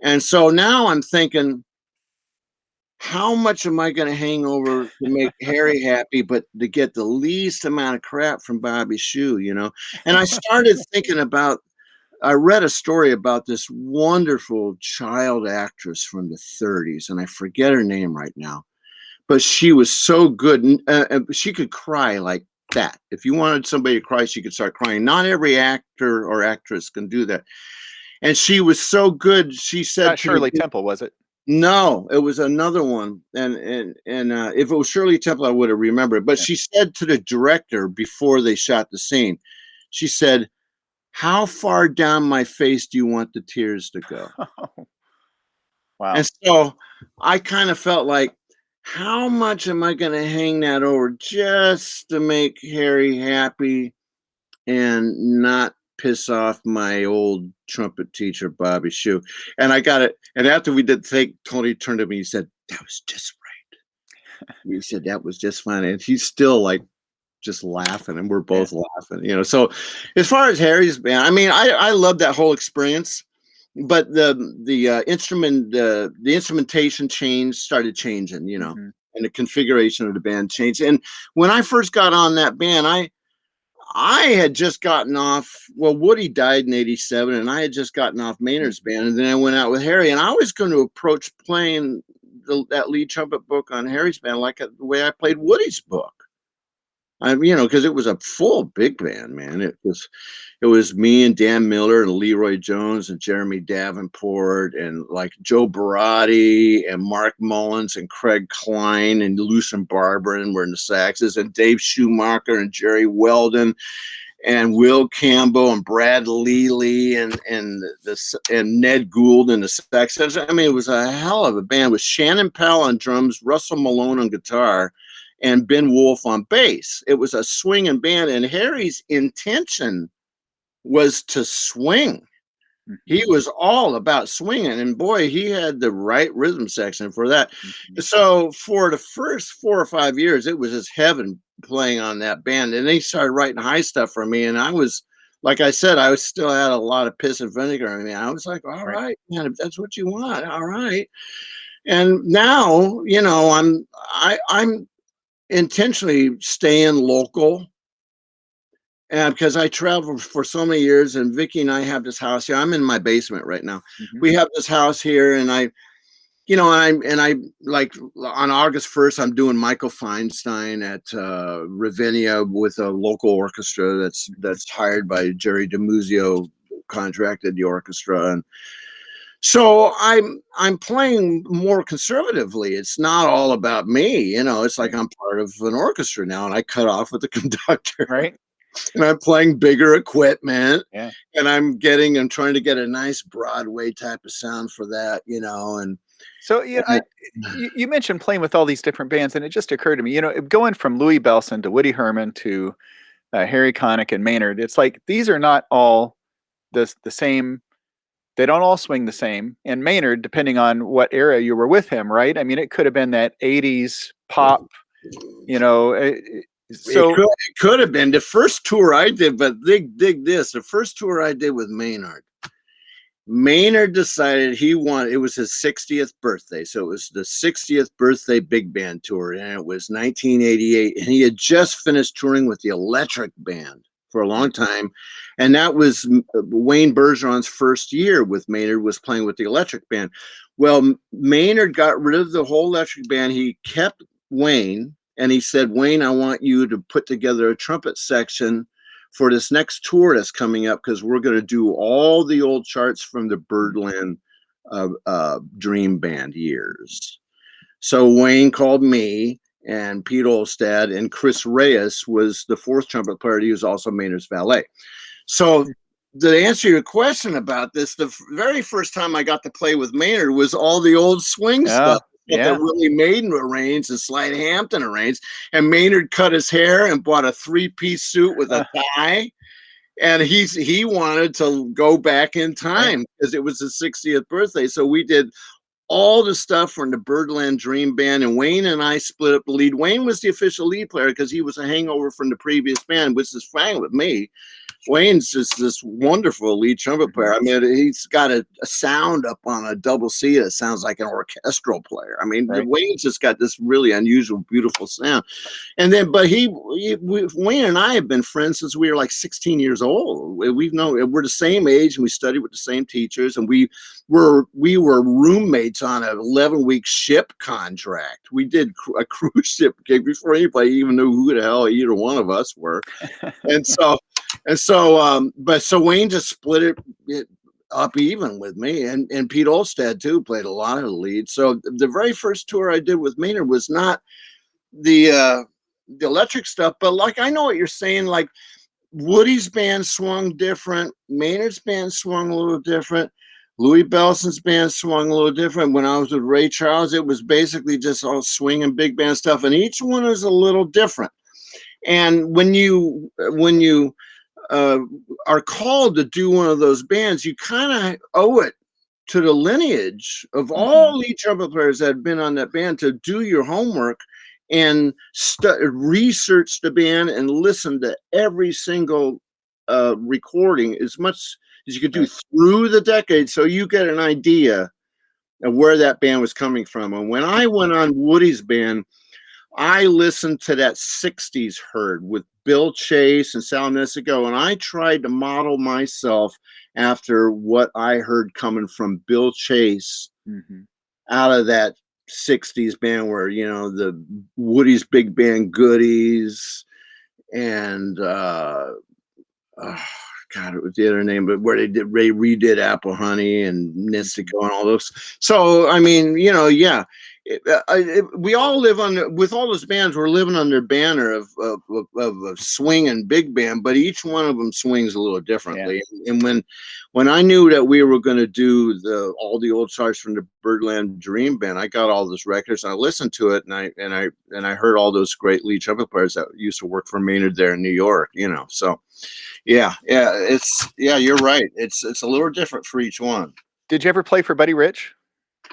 And so now I'm thinking, how much am I going to hang over to make Harry happy, but to get the least amount of crap from Bobby Shue, And I started thinking about, I read a story about this wonderful child actress from the 30s, and I forget her name right now, but she was so good. And she could cry like that. If you wanted somebody to cry, she could start crying. Not every actor or actress can do that. And she was so good. She said Not to the Shirley Temple, was it? no, it was another one, and if it was Shirley Temple, I would have remembered. But Yeah. she said to the director before they shot the scene, she said, "How far down my face do you want the tears to go?" Wow. And so I kind of felt like, how much am I going to hang that over just to make Harry happy and not piss off my old trumpet teacher, Bobby Shue? And I got it. And after we did the thing, Tony turned to me, he said, that was just right. He said, that was just fine. And he's still like, just laughing, and we're Yeah. both laughing, you know. So as far as Harry's band, I mean, I love that whole experience, but the instrument, the instrumentation started changing, you know, Mhm. and the configuration of the band changed. And when I first got on that band, I had just gotten off, well, Woody died in 87, and I had just gotten off Mm. Maynard's band, and then I went out with Harry, and I was going to approach playing that lead trumpet book on Harry's band like the way I played Woody's book. You know, because it was a full big band, man. It was me and Dan Miller and Leroy Jones and Jeremy Davenport and like Joe Barati and Mark Mullins and Craig Klein and Lucien Barberin were in the saxes, and Dave Schumacher and Jerry Weldon and Will Campbell and Brad Lely and Ned Gould in the saxes. I mean, it was a hell of a band with Shannon Powell on drums, Russell Malone on guitar, and Ben Wolf on bass. It was a swinging band, and Harry's intention was to swing. He Mhm. was all about swinging, and boy, he had the right rhythm section for that. Mhm. So for the first 4 or 5 years, it was just heaven playing on that band. And they started writing high stuff for me, and I was, like I said, I was still had a lot of piss and vinegar in me. I was like, all Right. right, man, if that's what you want, all right. And now, you know, I'm intentionally staying local, and because I traveled for so many years, and Vicky and I have this house here. I'm in my basement right now. Mhm. We have this house here, and you know, and I like on August 1st, I'm doing Michael Feinstein at Ravinia with a local orchestra that's hired by Jerry DiMuzio, contracted the orchestra, and so I'm playing more conservatively. It's not all about me, you know. It's like Right. I'm part of an orchestra now, and I cut off with the conductor, Right. and I'm playing bigger equipment, Yeah. and I'm trying to get a nice Broadway type of sound for that, you know, So, you know, and you mentioned playing with all these different bands, and it just occurred to me, you know, going from Louis Bellson to Woody Herman to Harry Connick and Maynard, it's like these are not all the same. They don't all swing the same. And Maynard, depending on what era you were with him, right? I mean, it could have been that '80s pop, you know. So it could have been the first tour I did, but dig this. The first tour I did with Maynard. Maynard decided he wanted, it was his 60th birthday. So it was the 60th birthday big band tour, and it was 1988. And he had just finished touring with the Electric Band for a long time. And that was Wayne Bergeron's first year with Maynard, was playing with the Electric Band. Well, Maynard got rid of the whole Electric Band. He kept Wayne, and he said, Wayne, I want you to put together a trumpet section for this next tour that's coming up, because we're going to do all the old charts from the Birdland Dream Band years. So Wayne called me and Pete Olstad, and Chris Reyes was the fourth trumpet player. He was also Maynard's valet. So to answer your question about this, the very first time I got to play with Maynard was all the old swing yeah, stuff that yeah. Willie Maiden arranged and Slide Hampton arranged. And Maynard cut his hair and bought a 3-piece suit with a tie. And he wanted to go back in Right. time because it was his 60th birthday. So we did all the stuff from the Birdland Dream Band, and Wayne and I split up the lead. Wayne was the official lead player because he was a hangover from the previous band, which is fine with me. Wayne's just this wonderful lead trumpet Mhm. player. I mean, he's got a sound up on a double C that sounds like an orchestral player. I mean, Right. Wayne's just got this really unusual, beautiful sound. And then, but Wayne and I have been friends since we were like 16 years old. We've known, we're the same age, and we studied with the same teachers, and we were roommates on an 11-week ship contract. We did a cruise ship gig before anybody even knew who the hell either one of us were. And so Wayne just split it up even with me, and Pete Olstad too played a lot of the lead. So the very first tour I did with Maynard was not the electric stuff, but like, I know what you're saying. Like, Woody's band swung different, Maynard's band swung a little different. Louis Bellson's band swung a little different. When I was with Ray Charles, it was basically just all swing and big band stuff, and each one is a little different. And when you are called to do one of those bands, you kind of owe it to the lineage of all lead trumpet players that have been on that band to do your homework and research the band and listen to every single recording as much as you could do through the decades, so you get an idea of where that band was coming from. And when I went on Woody's band, I listened to that 60s herd with Bill Chase and Sal Nessico, and I tried to model myself after what I heard coming from Bill Chase out of that 60s band, where, you know, the Woody's big band goodies and God, it was the other name, but where they redid Apple Honey and Nessico and all those. So I mean, you know, yeah, we all live under, with all those bands, we're living under banner of a swing and big band, but each one of them swings a little differently. Yeah. And when I knew that we were going to do all the old stars from the Birdland Dream Band, I got all those records and I listened to it, and I heard all those great lead trumpet players that used to work for Maynard there in New York, you know. So yeah, you're right. It's a little different for each one. Did you ever play for Buddy Rich?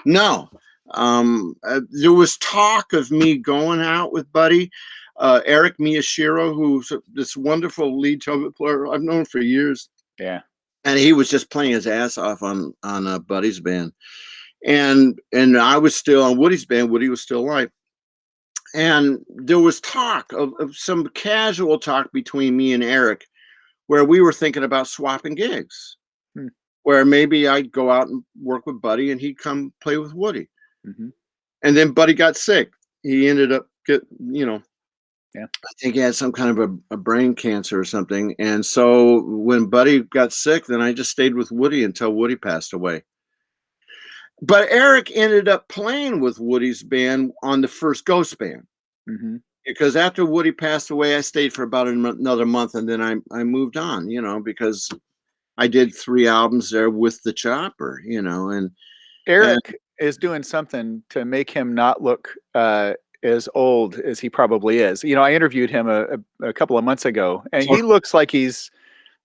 No. There was talk of me going out with Buddy. Eric Miyashiro, who's this wonderful lead trumpet player I've known for years. Yeah. And he was just playing his ass off on Buddy's band. And I was still on Woody's band. Woody was still alive. And there was talk of some casual talk between me and Eric, where we were thinking about swapping gigs, where maybe I'd go out and work with Buddy and he'd come play with Woody. And then Buddy got sick. He ended up I think he had some kind of a brain cancer or something. And so when Buddy got sick, then I just stayed with Woody until Woody passed away. But Eric ended up playing with Woody's band on the first Ghost Band. Because after Woody passed away, I stayed for about another month, and then I moved on, you know, because I did 3 albums there with the Chopper, you know. And Eric is doing something to make him not look as old as he probably is. You know, I interviewed him a couple of months ago, and he looks like he's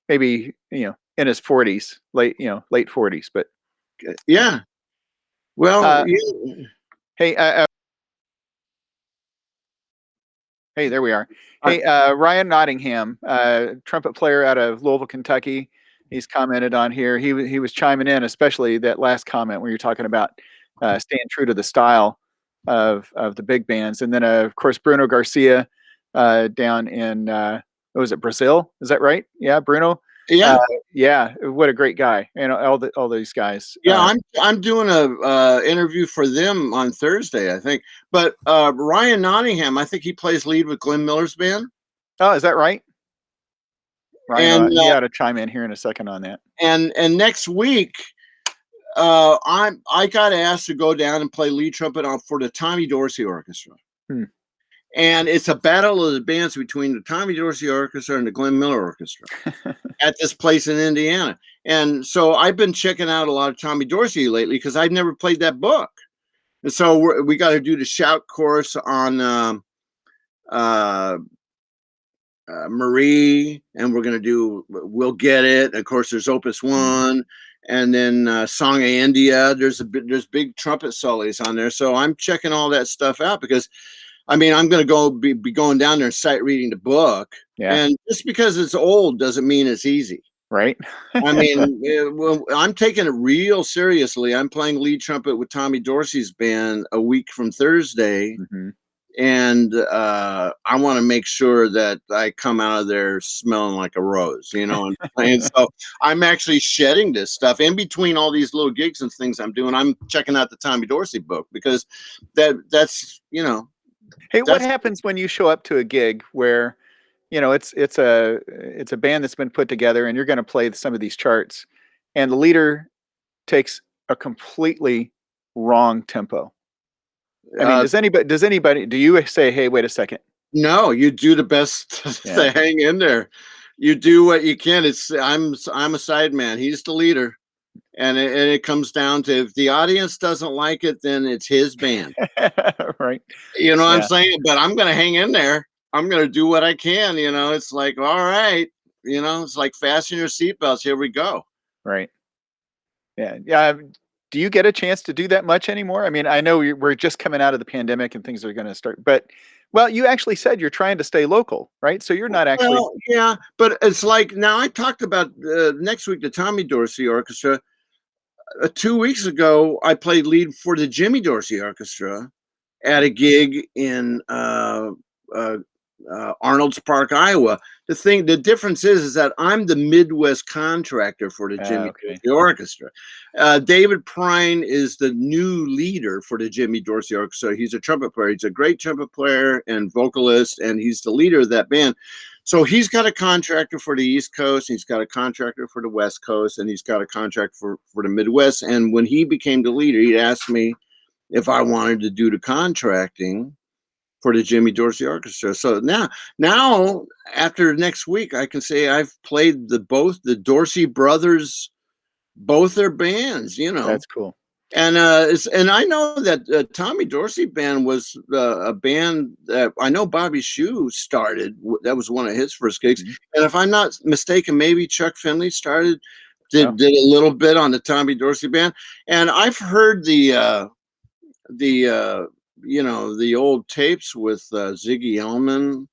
maybe, you know, in his 40s, late 40s. But yeah, well, hey, hey, there we are. Hey, Ryan Nottingham, trumpet player out of Louisville, Kentucky. He's commented on here. He was chiming in, especially that last comment where you're talking about staying true to the style of the big bands. And then, of course, Bruno Garcia down in, was it Brazil? Is that right? Yeah, Bruno. Yeah. Yeah. What a great guy. And all these guys. Yeah, I'm doing a interview for them on Thursday, I think. But Ryan Nottingham, I think he plays lead with Glenn Miller's band. Oh, is that right? Ryan, you got to chime in here in a second on that. And next week, I got asked to go down and play lead trumpet for the Tommy Dorsey Orchestra. And it's a battle of the bands between the Tommy Dorsey Orchestra and the Glenn Miller Orchestra at this place in Indiana. And so I've been checking out a lot of Tommy Dorsey lately because I've never played that book. And so we got to do the shout course on Marie, and we're going to do We'll Get It. And of course, there's Opus 1. And then Song of India. There's big trumpet solos on there. So I'm checking all that stuff out because, I mean, I'm going to be going down there and sight reading the book. Yeah. And just because it's old doesn't mean it's easy. Right. I mean, I'm taking it real seriously. I'm playing lead trumpet with Tommy Dorsey's band a week from Thursday. And I want to make sure that I come out of there smelling like a rose, you know. And so I'm actually shedding this stuff in between all these little gigs and things I'm doing. I'm checking out the Tommy Dorsey book because that's, you know. Hey, what happens when you show up to a gig where, you know, it's a band that's been put together and you're going to play some of these charts, and the leader takes a completely wrong tempo? I mean, does anybody, do you say, hey, wait a second? No, you do the best to hang in there. You do what you can. I'm a side man. He's the leader. And it comes down to, if the audience doesn't like it, then it's his band. Right. You know what I'm Yeah. saying? But I'm going to hang in there. I'm going to do what I can. It's like, all right. It's like fasten your seatbelts. Here we go. Right. Yeah. Yeah. Do you get a chance to do that much anymore? I mean, I know we're just coming out of the pandemic and things are going to start, but well, you actually said you're trying to stay local, right? So you're not actually. Well, yeah, but it's like, now I talked about next week, the Tommy Dorsey Orchestra. 2 weeks ago, I played lead for the Jimmy Dorsey Orchestra at a gig in uh, Arnold's Park, Iowa. The difference is that I'm the Midwest contractor for the Jimmy Okay. Dorsey Orchestra. David Prine is the new leader for the Jimmy Dorsey Orchestra. He's a trumpet player. He's a great trumpet player and vocalist, and he's the leader of that band. So he's got a contractor for the East Coast, he's got a contractor for the West Coast, and he's got a contract for the Midwest. And when he became the leader, he asked me if I wanted to do the contracting for the Jimmy Dorsey Orchestra. So now after next week, I can say I've played both the Dorsey brothers, both their bands, That's cool. And I know that Tommy Dorsey band was a band that I know Bobby Shue started. That was one of his first gigs. Mhm. And if I'm not mistaken, maybe Chuck Finley did Oh, a little bit on the Tommy Dorsey band. And I've heard the the old tapes with Ziggy Ellman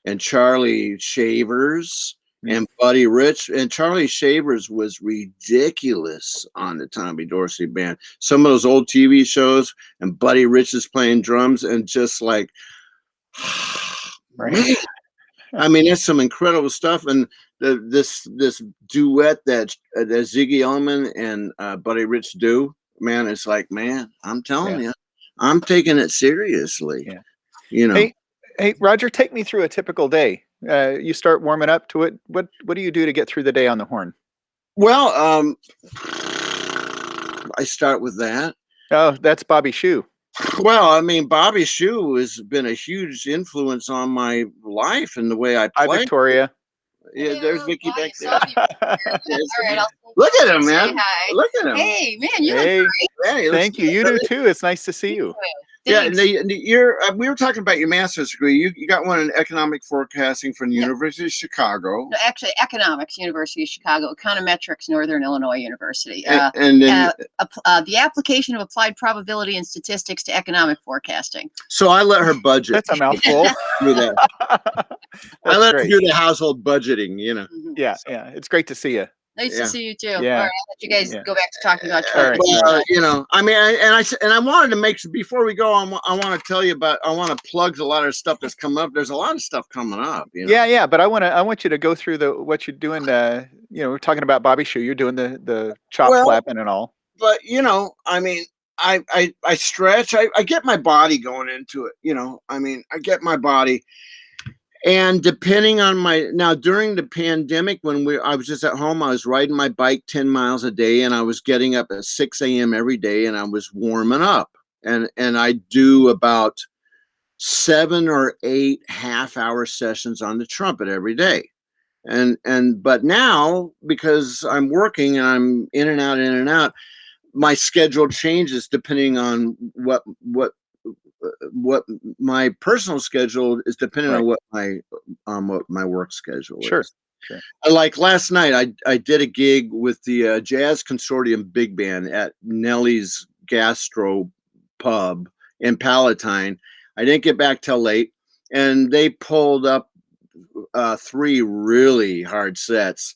and Charlie Shavers mm, and Buddy Rich. And Charlie Shavers was ridiculous on the Tommy Dorsey band. Some of those old TV shows, and Buddy Rich is playing drums, and just like, right. man, I mean, that's some incredible stuff. And this duet that Ziggy Ellman and Buddy Rich do, man, it's like, man, I'm telling Yeah. you, I'm taking it seriously. Yeah. You know. Hey, hey, Roger, take me through a typical day. You start warming up to it. What do you do to get through the day on the horn? Well, I start with that. Oh, that's Bobby Shue. Well, I mean, Bobby Shue has been a huge influence on my life and the way I Hi, play. Victoria. Yeah, there's Vicky back there. All right, Look at him, man. say hi. Look at him. Hey, man, you look Hey, great. Man, he looks thank you. You do too. It's nice to see you. Yeah, Thanks. we were talking about your master's degree. You got one in economic forecasting from the Yeah. University of Chicago. No, actually, economics, University of Chicago, econometrics, Northern Illinois University. And then, The application of applied probability and statistics to economic forecasting. so I let her budget. That's a mouthful. Do that. I That's let her great. do the household budgeting, Mhm. Yeah, yeah. It's great to see you. Nice Yeah. to see you too. Yeah. All right, I'll let you guys Yeah. go back to talking about All right. Trumpet. Well, I mean, I wanted to make, before we go, I want to tell you about, I want to plug a lot of stuff that's coming up. There's a lot of stuff coming up. Yeah, yeah. But I want you to go through what you're doing. We're talking about Bobby Shue. You're doing the chop Well, flapping and all. But I mean, I stretch. I get my body going into it. I mean, I get my body. And depending on now during the pandemic, when I was just at home, I was riding my bike 10 miles a day, and I was getting up at 6 a.m. every day, and I was warming up. And I do about 7 or 8 half-hour sessions on the trumpet every day. But now, because I'm working and I'm in and out, my schedule changes depending on what my personal schedule is, depending Right. on what my work schedule Sure. is. Sure. Like last night, I did a gig with the Jazz Consortium Big Band at Nellie's Gastro Pub in Palatine. I didn't get back till late, and they pulled up 3 really hard sets.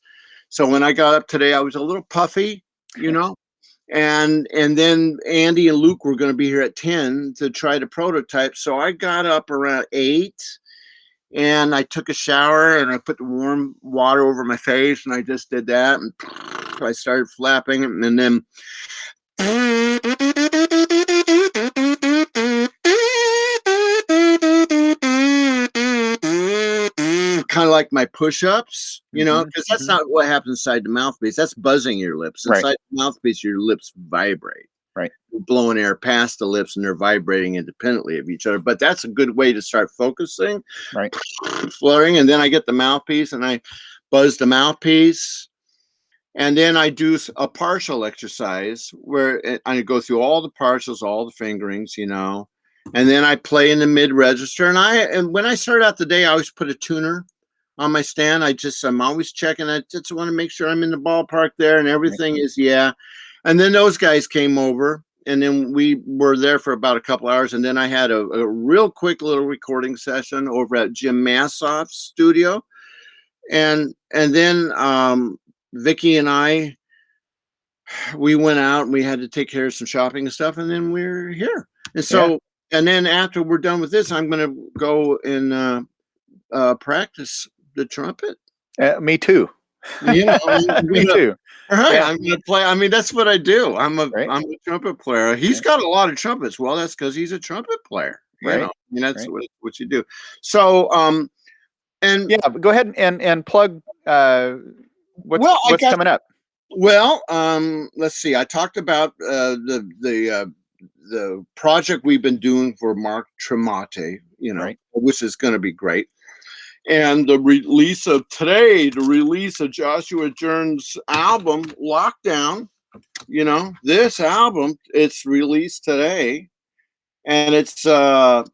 So when I got up today, I was a little puffy, and then Andy and Luke were going to be here at 10 to try to prototype. So I got up around 8, and I took a shower, and I put the warm water over my face, and I just did that, and I started flapping, and then kind of like my push-ups, Mhm, because that's mhm. not what happens inside the mouthpiece. That's buzzing your lips. Right. Inside the mouthpiece, your lips vibrate. Right. You're blowing air past the lips, and they're vibrating independently of each other. But that's a good way to start focusing, Right. fluttering, and then I get the mouthpiece, and I buzz the mouthpiece, And then I do a partial exercise where I go through all the partials, all the fingerings, and then I play in the mid register. And when I start out the day, I always put a tuner on my stand. I'm always checking. I just want to make sure I'm in the ballpark there and everything is, yeah. And then those guys came over, and then we were there for about a couple hours. And then I had a real quick little recording session over at Jim Massoff's studio. And then Vicky and I, we went out and we had to take care of some shopping and stuff. And then we're here. And so, and then after we're done with this, I'm going to go and practice the trumpet. Me too. Me too. All right, I'm going to play. I mean, that's what I do. I'm a trumpet player. He's got a lot of trumpets. Well, that's because he's a trumpet player. You know, I mean, that's what you do. So, and yeah, go ahead and plug what's coming up. Well, let's see. I talked about the project we've been doing for Mark Tremonti, which is going to be great. And the release of Joshua Jern's album, Lockdown, this album, it's released today. And it's that's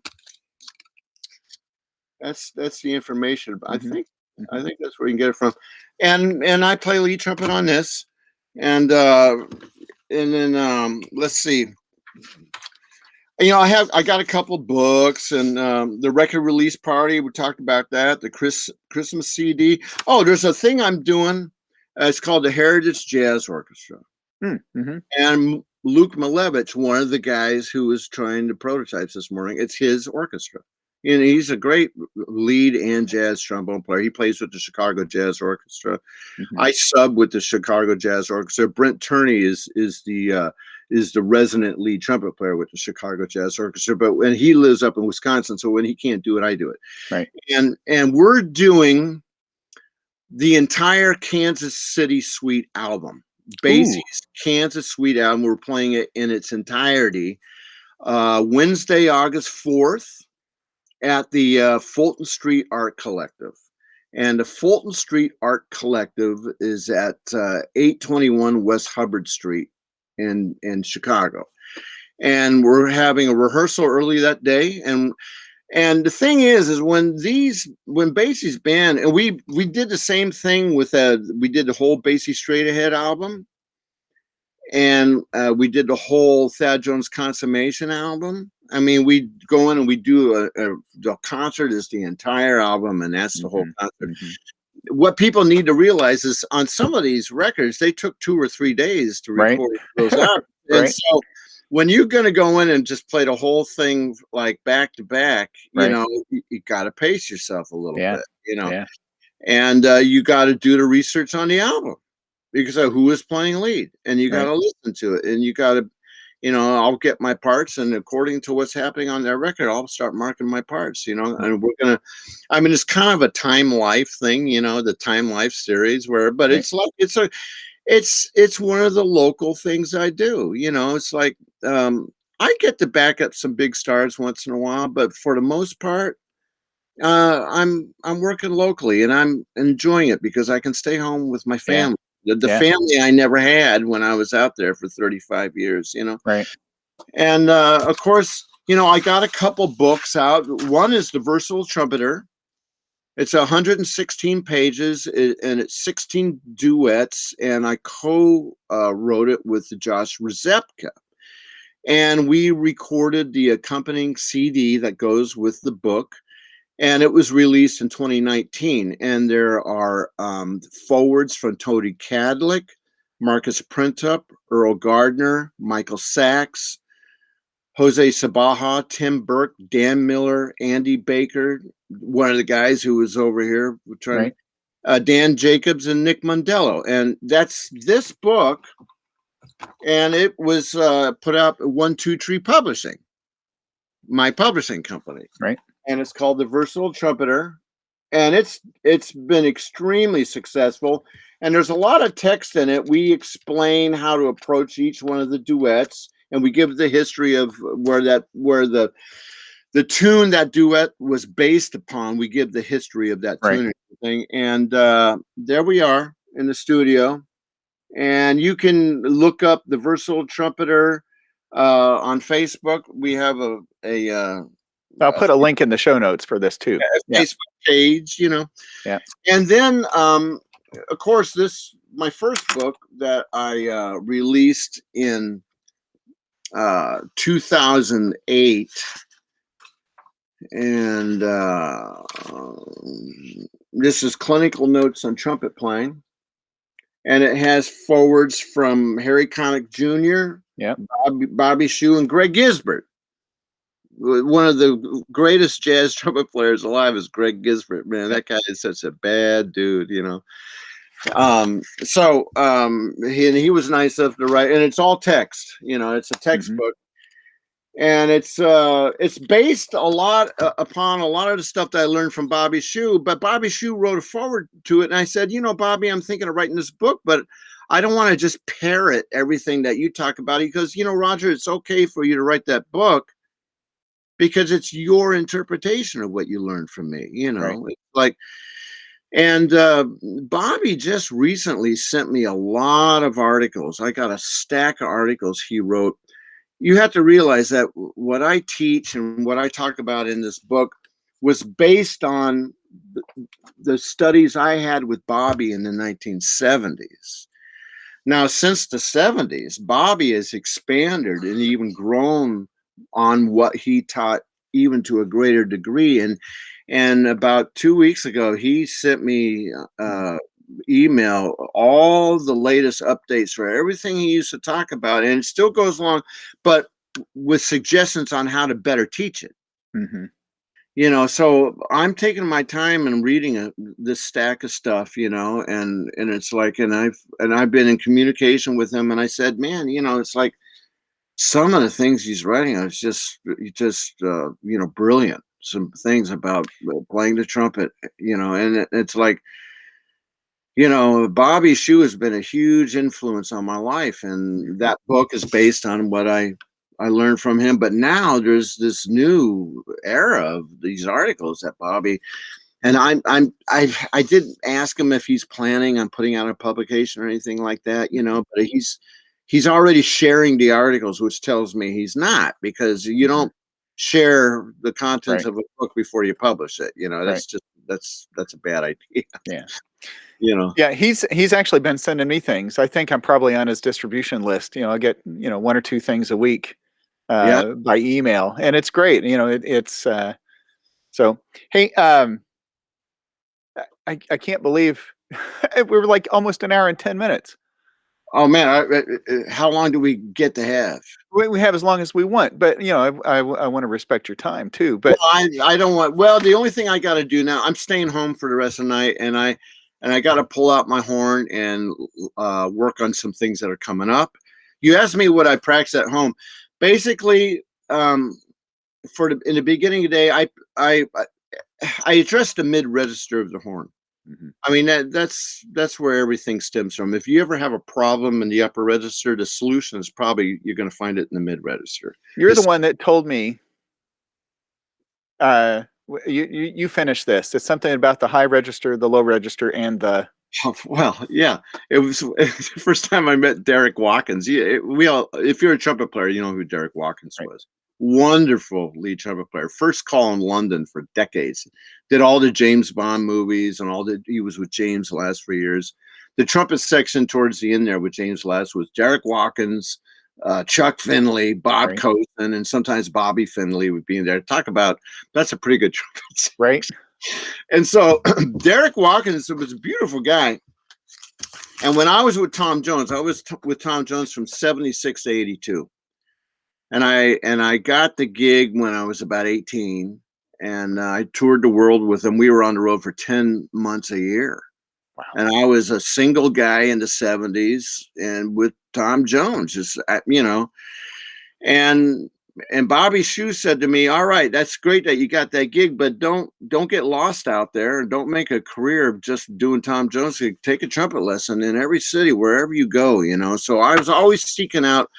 the information. I think that's where you can get it from. And I play lead trumpet on this. And then let's see. I got a couple books and the record release party. We talked about that. The Christmas CD. Oh, there's a thing I'm doing. It's called the Heritage Jazz Orchestra. And Luke Malevich, one of the guys who was trying the prototypes this morning, it's his orchestra. And he's a great lead and jazz trombone player. He plays with the Chicago Jazz Orchestra. I sub with the Chicago Jazz Orchestra. Brent Turney is the resident lead trumpet player with the Chicago Jazz Orchestra. But when he lives up in Wisconsin, so when he can't do it, I do it. Right. And we're doing the entire Kansas City Suite album. Basie's Kansas Suite album. We're playing it in its entirety. Wednesday, August 4th. At the Fulton Street Art Collective. And the Fulton Street Art Collective is at 821 West Hubbard Street in Chicago. And we're having a rehearsal early that day. And the thing is when Basie's band, and we did the same thing with we did the whole Basie Straight Ahead album. And we did the whole Thad Jones Consummation album. I mean, we go in and we do the concert is the entire album, and that's the whole concert. What people need to realize is on some of these records, they took 2 or 3 days to record those out. And so when you're going to go in and just play the whole thing like back to back, you got to pace yourself a little bit, and you got to do the research on the album because of who is playing lead, and you got to listen to it, and you got to, I'll get my parts, and according to what's happening on that record, I'll start marking my parts, and we're going to, I mean, it's kind of a Time Life thing, the Time Life series but it's like, it's one of the local things I do, it's like, I get to back up some big stars once in a while, but for the most part, I'm working locally and I'm enjoying it because I can stay home with my family. The family I never had when I was out there for 35 years, Right. And of course, I got a couple books out. One is The Versatile Trumpeter. It's 116 pages and it's 16 duets. And I co-wrote it with Josh Rzepka. And we recorded the accompanying CD that goes with the book. And it was released in 2019. And there are forwards from Tody Cadlick, Marcus Printup, Earl Gardner, Michael Sachs, Jose Sabaja, Tim Burke, Dan Miller, Andy Baker, one of the guys who was over here trying Dan Jacobs, and Nick Mondello. And that's this book. And it was put out at 1-2 Tree Publishing, my publishing company. Right. And it's called The Versatile Trumpeter, and it's been extremely successful. And there's a lot of text in it. We explain how to approach each one of the duets, and we give the history of where the tune that duet was based upon. We give the history of that tune and everything. And there we are in the studio. And you can look up the Versatile Trumpeter on Facebook. We have I'll a put a link in the show notes for this too. Yeah. Facebook page, you know. Yeah. And then, of course, my first book that I released in 2008, and this is Clinical Notes on Trumpet Playing, and it has forwards from Harry Connick Jr., Yeah. Bobby Shue, and Greg Gisbert. One of the greatest jazz trumpet players alive is Greg Gisbert. Man, that guy is such a bad dude, you know. He was nice enough to write, and it's all text. You know, it's a textbook, and it's based a lot upon a lot of the stuff that I learned from Bobby Shue. But Bobby Shue wrote a forward to it, and I said, you know, Bobby, I'm thinking of writing this book, but I don't want to just parrot everything that you talk about. He goes, you know, Roger, it's okay for you to write that book, because it's your interpretation of what you learned from me, you know. Right. It's like, and Bobby just recently sent me a lot of articles. I got a stack of articles he wrote. You have to realize that what I teach and what I talk about in this book was based on the studies I had with Bobby in the 1970s. Now, since the 70s, Bobby has expanded and even grown on what he taught, even to a greater degree. And about 2 weeks ago, he sent me email all the latest updates for everything he used to talk about, and it still goes along, but with suggestions on how to better teach it. Mm-hmm. You know, so I'm taking my time and reading this stack of stuff, you know, and it's like, and I've been in communication with him, and I said, man, you know, it's like some of the things he's writing is just you know, brilliant. Some things about playing the trumpet, you know, and it's like, you know, Bobby Shue has been a huge influence on my life, and that book is based on what I learned from him. But now there's this new era of these articles that Bobby, and I didn't ask him if he's planning on putting out a publication or anything like that, you know, but he's already sharing the articles, which tells me he's not, because you don't share the contents Right. of a book before you publish it. You know, that's just that's a bad idea. Yeah. You know. Yeah, he's actually been sending me things. I think I'm probably on his distribution list. You know, I get, you know, 1 or 2 things a week Yeah. by email, and it's great. You know, it's so. Hey, I can't believe we were like almost an hour and 10 minutes. Oh man, how long do we get to have? We have as long as we want, but you know, I want to respect your time too. Well, But I don't want. Well, the only thing I got to do now, I'm staying home for the rest of the night, and I got to pull out my horn and work on some things that are coming up. You asked me what I practice at home. Basically, in the beginning of the day, I address the mid register of the horn. I mean, that's where everything stems from. If you ever have a problem in the upper register, the solution is probably you're going to find it in the mid register. you're the one that told me. You finish this. It's something about the high register, the low register, and the. Oh, well, yeah, it was the first time I met Derek Watkins. If you're a trumpet player, you know who Derek Watkins was. Wonderful lead trumpet player. First call in London for decades. Did all the James Bond movies and he was with James the last 3 years. The trumpet section towards the end there with James last was Derek Watkins, Chuck Finley, Bob Cozen, and sometimes Bobby Finley would be in there. Talk about, that's a pretty good trumpet section. Right. And so Derek Watkins was a beautiful guy. And when I was with Tom Jones, I was with Tom Jones from 76 to 82. And I got the gig when I was about 18, and I toured the world with him. We were on the road for 10 months a year. Wow. And I was a single guy in the 70s and with Tom Jones, just, you know, and Bobby Shue said to me, all right, that's great that you got that gig, but don't get lost out there, and don't make a career of just doing Tom Jones. Take a trumpet lesson in every city, wherever you go, you know. So I was always seeking out.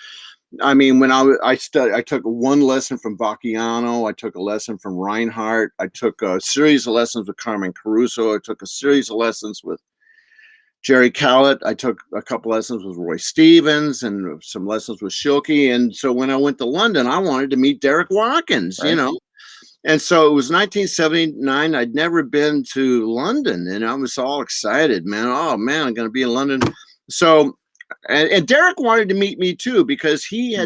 I mean, when I took one lesson from Vacchiano. I took a lesson from Reinhardt. I took a series of lessons with Carmen Caruso. I took a series of lessons with Jerry Cowlett. I took a couple lessons with Roy Stevens and some lessons with Schilke. And so when I went to London, I wanted to meet Derek Watkins, Right. And so it was 1979. I'd never been to London, and I was all excited, man. Oh man, I'm going to be in London. So, and Derek wanted to meet me too, because he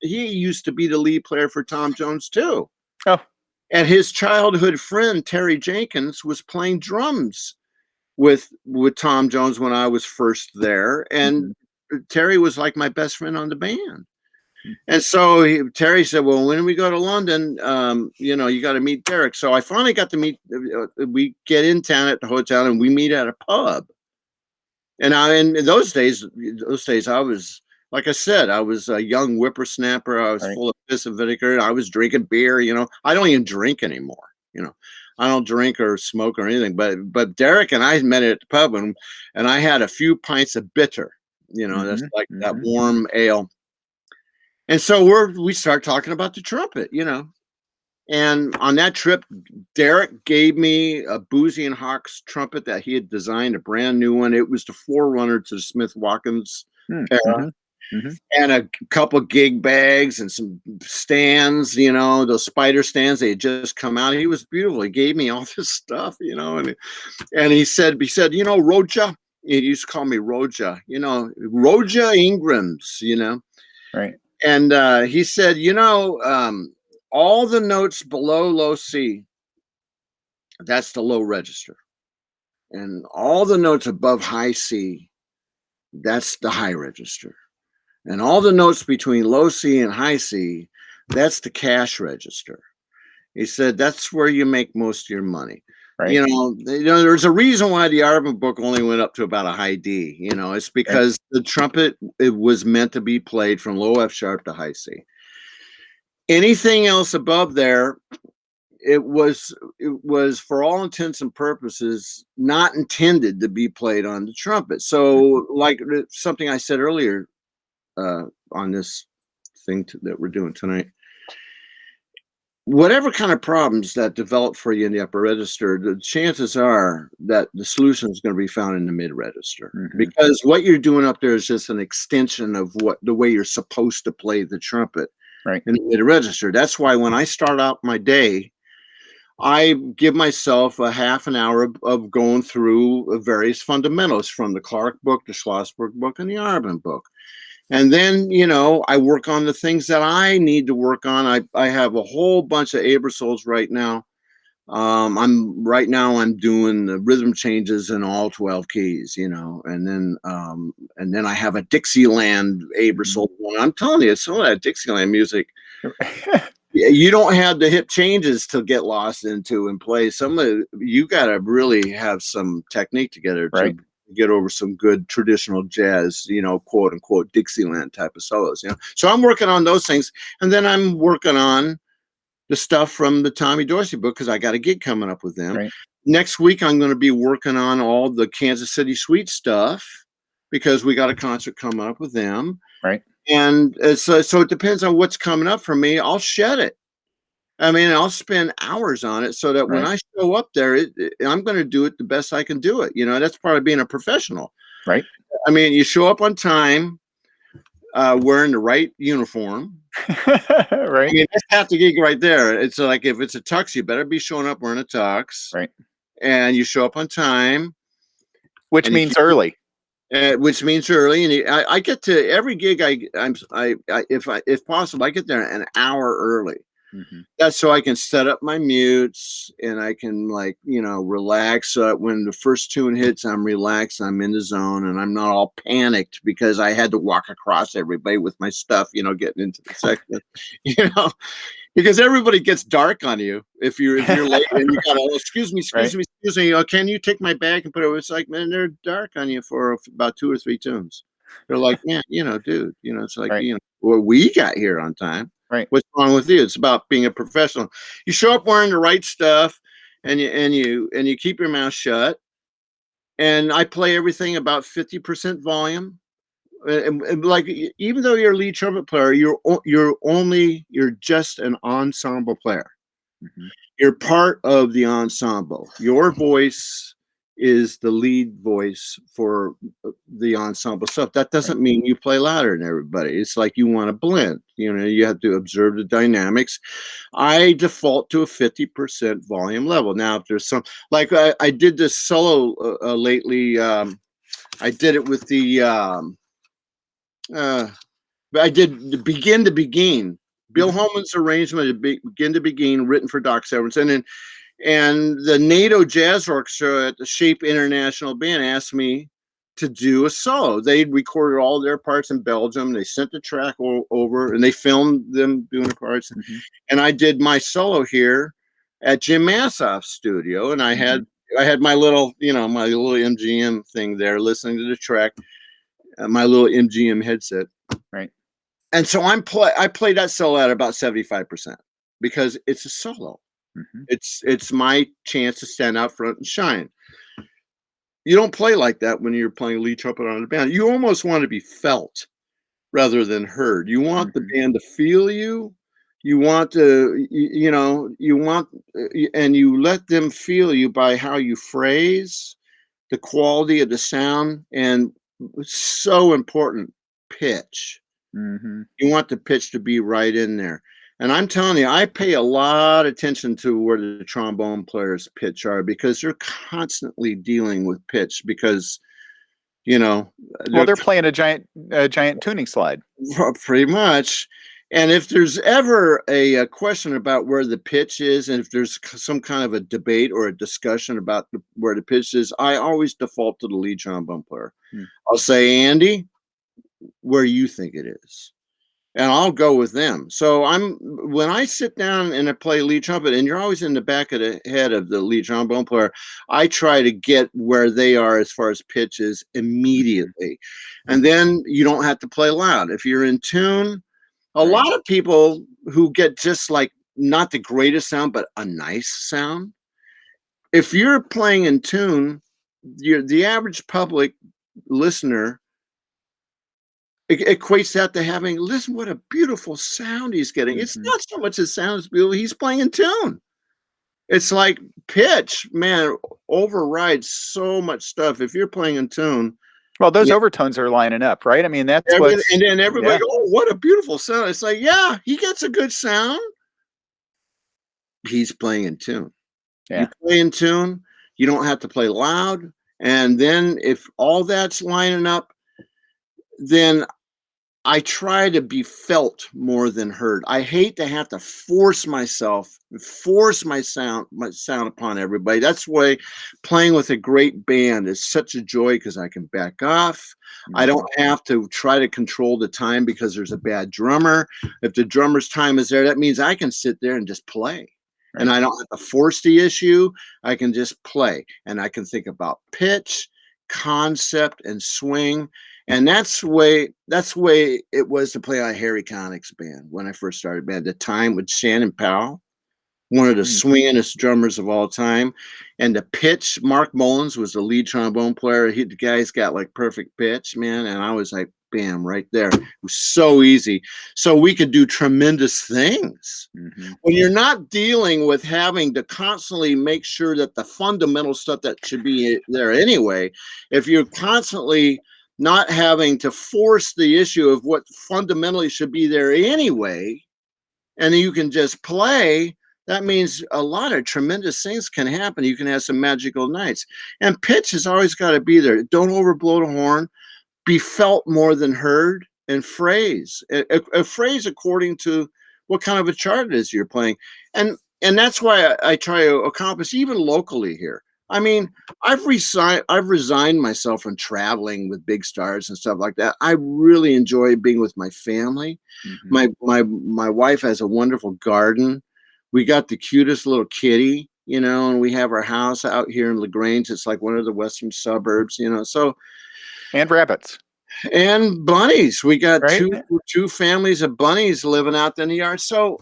used to be the lead player for Tom Jones too. Oh, And his childhood friend Terry Jenkins was playing drums with Tom Jones when I was first there, and Terry was like my best friend on the band. And so Terry said, "Well, when we go to London, you got to meet Derek." So I finally got to meet. We get in town at the hotel, and we meet at a pub. And in those days, I was, like I said, I was a young whippersnapper. I was full of piss and vinegar. I was drinking beer. I don't even drink anymore. I don't drink or smoke or anything. But Derek and I met at the pub, and I had a few pints of bitter. That's like that warm ale. And so we start talking about the trumpet, And on that trip, Derek gave me a Boozy and Hawkes trumpet that he had designed, a brand new one. It was the forerunner to the Smith-Watkins era. And a couple gig bags and some stands, those spider stands. They had just come out. He was beautiful. He gave me all this stuff, and he said, Roger. He used to call me Roger, Roger Ingrams, Right. And he said, all the notes below low C, that's the low register. And all the notes above high C, that's the high register. And all the notes between low C and high C, that's the cash register. He said, that's where you make most of your money. Right. There's a reason why the Arvin book only went up to about a high D. It's because the trumpet, it was meant to be played from low F sharp to high C. Anything else above there, it was for all intents and purposes not intended to be played on the trumpet. So, like something I said earlier on this thing that we're doing tonight. Whatever kind of problems that develop for you in the upper register, the chances are that the solution is going to be found in the mid register, because what you're doing up there is just an extension of the way you're supposed to play the trumpet in the mid register. That's why when I start out my day, I give myself a half an hour of going through various fundamentals from the Clark book, the Schlossberg book, and the Arvin book. And then, I work on the things that I need to work on. I have a whole bunch of Abersols right now. I'm doing the rhythm changes in all 12 keys, and then I have a Dixieland Abersol one. I'm telling you, some of that Dixieland music, you don't have the hip changes to get lost into and play. You got to really have some technique together to get over some good traditional jazz, quote unquote Dixieland type of solos. So I'm working on those things, and then I'm working on the stuff from the Tommy Dorsey book, because I got a gig coming up with them next week. I'm going to be working on all the Kansas City Suite stuff, because we got a concert coming up with them. And so it depends on what's coming up for me. I'll shed it. I mean, I'll spend hours on it, so that when I show up there, I'm going to do it the best I can do it. That's part of being a professional. I mean, you show up on time, wearing the right uniform. I mean, that's half the gig right there. It's like, if it's a tux, you better be showing up wearing a tux. And you show up on time. Which means early. Which means early. And I get to every gig, if possible, I get there an hour early. That's so I can set up my mutes, and I can relax. So that when the first tune hits, I'm relaxed, I'm in the zone, and I'm not all panicked because I had to walk across everybody with my stuff, getting into the section, because everybody gets dark on you if you're late, and you gotta, excuse me, can you take my bag and put it? It's like, man, they're dark on you for about 2 or 3 tunes. They're like, man, dude, it's like, well, we got here on time. What's wrong with you? It's about being a professional. You show up wearing the right stuff, and you keep your mouth shut. And I play everything about 50% volume. And like, even though you're a lead trumpet player, you're just an ensemble player. You're part of the ensemble. Your voice is the lead voice for the ensemble stuff. That doesn't mean you play louder than everybody. It's like you want to blend. You have to observe the dynamics. I default to a 50% volume level. Now, if there's some, like I did this solo lately. I did it with the, I did the Begin to Begin. Bill Holman's arrangement of Begin to Begin, written for Doc Severinsen. And the NATO Jazz Orchestra at the Shape International Band asked me to do a solo. They'd recorded all their parts in Belgium. They sent the track over, and they filmed them doing the parts. And I did my solo here at Jim Massoff's studio, and I had my little, my little MGM thing there, listening to the track, my little MGM headset. Right. And so I played that solo at about 75% because it's a solo. It's my chance to stand out front and shine. You don't play like that when you're playing lead trumpet on a band. You almost want to be felt rather than heard. You want the band to feel you. You want to, and you let them feel you by how you phrase, the quality of the sound, and so important, pitch. You want the pitch to be right in there. And I'm telling you, I pay a lot of attention to where the trombone players' pitch are, because they're constantly dealing with pitch because, well, they're playing a giant tuning slide. Pretty much. And if there's ever a question about where the pitch is, and if there's some kind of a debate or a discussion about where the pitch is, I always default to the lead trombone player. I'll say, Andy, where you think it is. And I'll go with them. So when I sit down and I play lead trumpet, and you're always in the back of the head of the lead trombone player, I try to get where they are as far as pitches immediately. And then you don't have to play loud. If you're in tune, a lot of people who get just like not the greatest sound, but a nice sound. If you're playing in tune, the average public listener equates that to having, listen, what a beautiful sound he's getting. It's not so much his sound is beautiful, he's playing in tune. It's like pitch, man, overrides so much stuff. If you're playing in tune. Well, those overtones are lining up, right? I mean, that's what. And then everybody go, oh, what a beautiful sound. It's like, yeah, he gets a good sound. He's playing in tune. You play in tune, you don't have to play loud. And then if all that's lining up, then I try to be felt more than heard. I hate to have to force my sound upon everybody. That's why playing with a great band is such a joy, because I can back off. I don't have to try to control the time because there's a bad drummer. If the drummer's time is there, that means I can sit there and just play. And I don't have to force the issue. I can just play, and I can think about pitch, concept, and swing. And that's the way it was to play on Harry Connick's band when I first started band. At the time with Shannon Powell, one of the swingingest drummers of all time. And the pitch, Mark Mullins was the lead trombone player. The guy's got like perfect pitch, man. And I was like, bam, right there. It was so easy. So we could do tremendous things. When you're not dealing with having to constantly make sure that the fundamental stuff that should be there anyway, if you're constantly not having to force the issue of what fundamentally should be there anyway, and you can just play, that means a lot of tremendous things can happen. You can have some magical nights. And pitch has always got to be there. Don't overblow the horn. Be felt more than heard. And phrase. A phrase according to what kind of a chart it is you're playing. And that's why I try to accomplish, even locally here. I mean, I've resigned myself from traveling with big stars and stuff like that. I really enjoy being with my family. My wife has a wonderful garden. We got the cutest little kitty, and we have our house out here in LaGrange. It's like one of the western suburbs, so. And rabbits. And bunnies. We got two families of bunnies living out in the yard. So,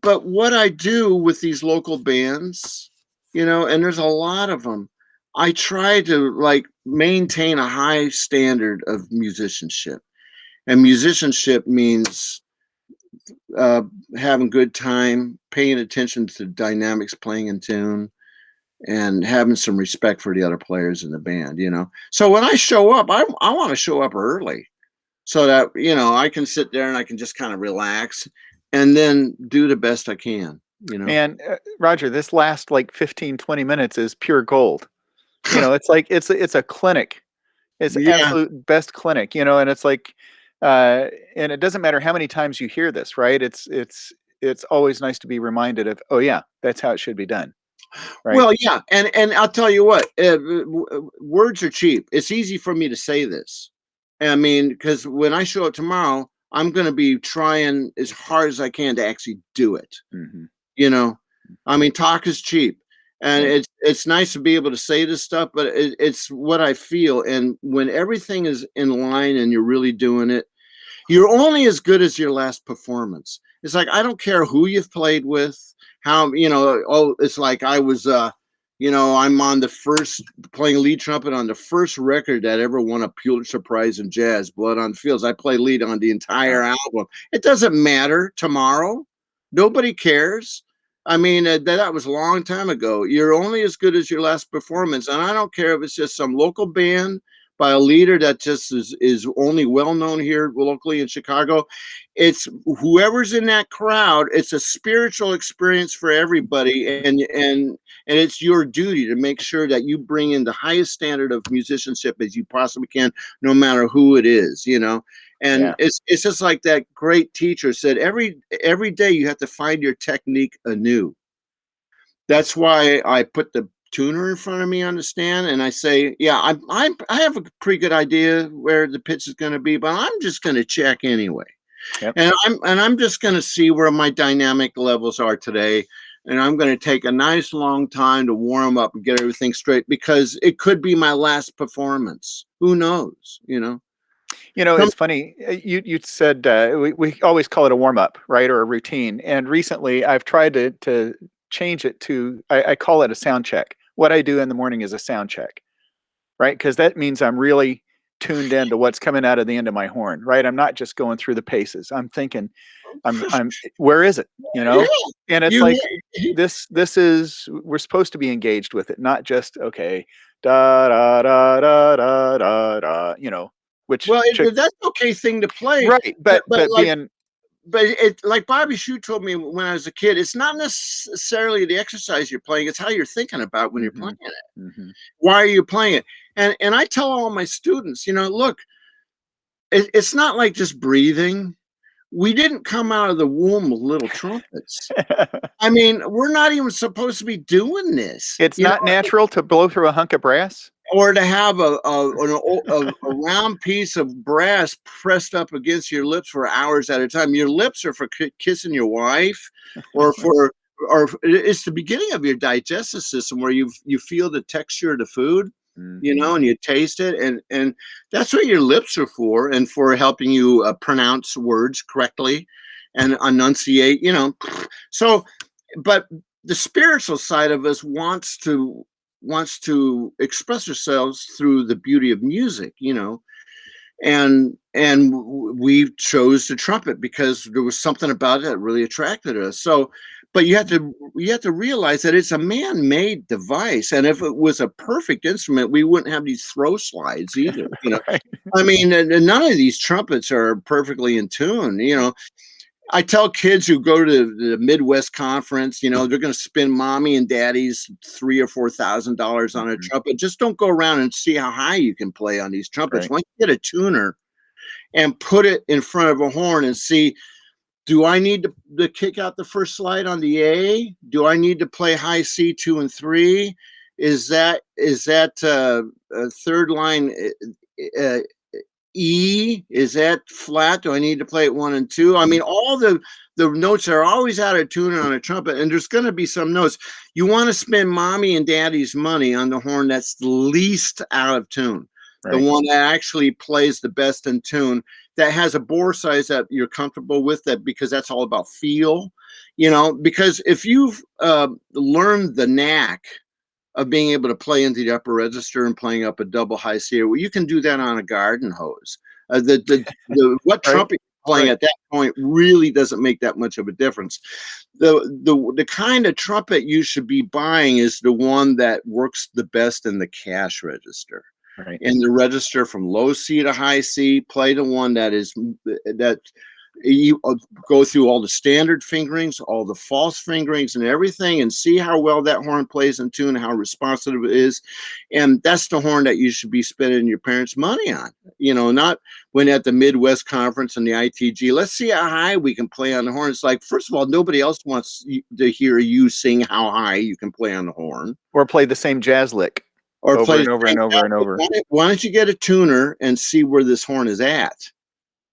but what I do with these local bands, and there's a lot of them, I try to maintain a high standard of musicianship. And musicianship means having good time, paying attention to dynamics, playing in tune, and having some respect for the other players in the band, you know. So when I show up, I want to show up early so that, you know, I can sit there and I can just kind of relax and then do the best I can, you know. Man, Roger, this last like 15, 20 minutes is pure gold. You know, it's like it's a clinic. It's Yeah. absolute best clinic, you know, and it's like and it doesn't matter how many times you hear this, right? It's always nice to be reminded of, oh yeah, that's how it should be done, right? Well, yeah, and I'll tell you what, words are cheap. It's easy for me to say this. I mean, because when I show up tomorrow, I'm going to be trying as hard as I can to actually do it. Mhm. You know, I mean, talk is cheap, and Right. it's nice to be able to say this stuff, but it's what I feel. And when everything is in line and you're really doing it, you're only as good as your last performance. It's like I don't care who you've played with, how you know. Oh, it's like I was, you know, I'm on the first playing lead trumpet on the first record that ever won a Pulitzer Prize in jazz, Blood on Fields. I play lead on the entire Wow. album. It doesn't matter tomorrow. Nobody cares. I mean, that was a long time ago. You're only as good as your last performance, and I don't care if it's just some local band by a leader that just is only well known here locally in Chicago. It's whoever's in that crowd. It's a spiritual experience for everybody, and it's your duty to make sure that you bring in the highest standard of musicianship as you possibly can, no matter who it is. You know, and Yeah. it's just like that great teacher said. Every day you have to find your technique anew. That's why I put the tuner in front of me on the stand, and I say, "Yeah, I have a pretty good idea where the pitch is going to be, but I'm just going to check anyway, Yep. and I'm just going to see where my dynamic levels are today, and I'm going to take a nice long time to warm up and get everything straight because it could be my last performance. Who knows? You know." You know, Some- it's funny. You said we always call it a warm up, right, or a routine. And recently, I've tried to change it to I call it a sound check. What I do in the morning is a sound check, right? Because that means I'm really tuned in to what's coming out of the end of my horn, right? I'm not just going through the paces. I'm thinking, I'm where is it? You yeah, know, and it's you. like this is we're supposed to be engaged with it, not just okay, da da da da da da da. You know, which Well, that's okay thing to play, right, but but like being but it like Bobby Shute told me when I was a kid, it's not necessarily the exercise you're playing, it's how you're thinking about when you're playing mhm, it. mhm. Why are you playing it? And I tell all my students, you know, look, it's not like just breathing. We didn't come out of the womb with little trumpets. I mean, we're not even supposed to be doing this, It's you know, not natural to blow through a hunk of brass. or to have a round piece of brass pressed up against your lips for hours at a time. Your lips are for kissing your wife, or for or it's the beginning of your digestive system where you feel the texture of the food, you know, Mhm. and you taste it, and that's what your lips are for, and for helping you pronounce words correctly and enunciate, you know. So, but the spiritual side of us wants to express ourselves through the beauty of music, you know, and we chose the trumpet because there was something about it that really attracted us. So, but you have to realize that it's a man-made device, and if it was a perfect instrument, we wouldn't have these throw slides either. You know, Right. I mean, and none of these trumpets are perfectly in tune. You know, I tell kids who go to the Midwest conference, you know, they're going to spend mommy and daddy's $3,000 or $4,000 on a Mhm. trumpet. Just don't go around and see how high you can play on these trumpets. Right. Once you get a tuner and put it in front of a horn and see, do I need to kick out the first slide on the A? Do I need to play high C 2 and 3? Is that third line uh, E? Is that flat? Do I need to play it 1 and 2? I mean, Mhm. all the notes are always out of tune on a trumpet, and there's going to be some notes. You want to spend mommy and daddy's money on the horn that's the least out of tune, the Right. one that actually plays the best in tune, that has a bore size that you're comfortable with, that because that's all about feel, you know. Because if you've learned the knack of being able to play into the upper register and playing up a double high C. Well, you can do that on a garden hose. The what Right. trumpet playing Right. at that point really doesn't make that much of a difference. The kind of trumpet you should be buying is the one that works the best in the cash register. Right. In the register from low C to high C, play the one that you go through all the standard fingerings, all the false fingerings and everything, and see how well that horn plays in tune, how responsive it is. And that's the horn that you should be spending your parents' money on. Not when at the Midwest Conference and the ITG, let's see how high we can play on the horn. It's like, first of all, nobody else wants to hear you sing how high you can play on the horn. Or play the same jazz lick Or over play and over and over and over. Why don't you get a tuner and see where this horn is at?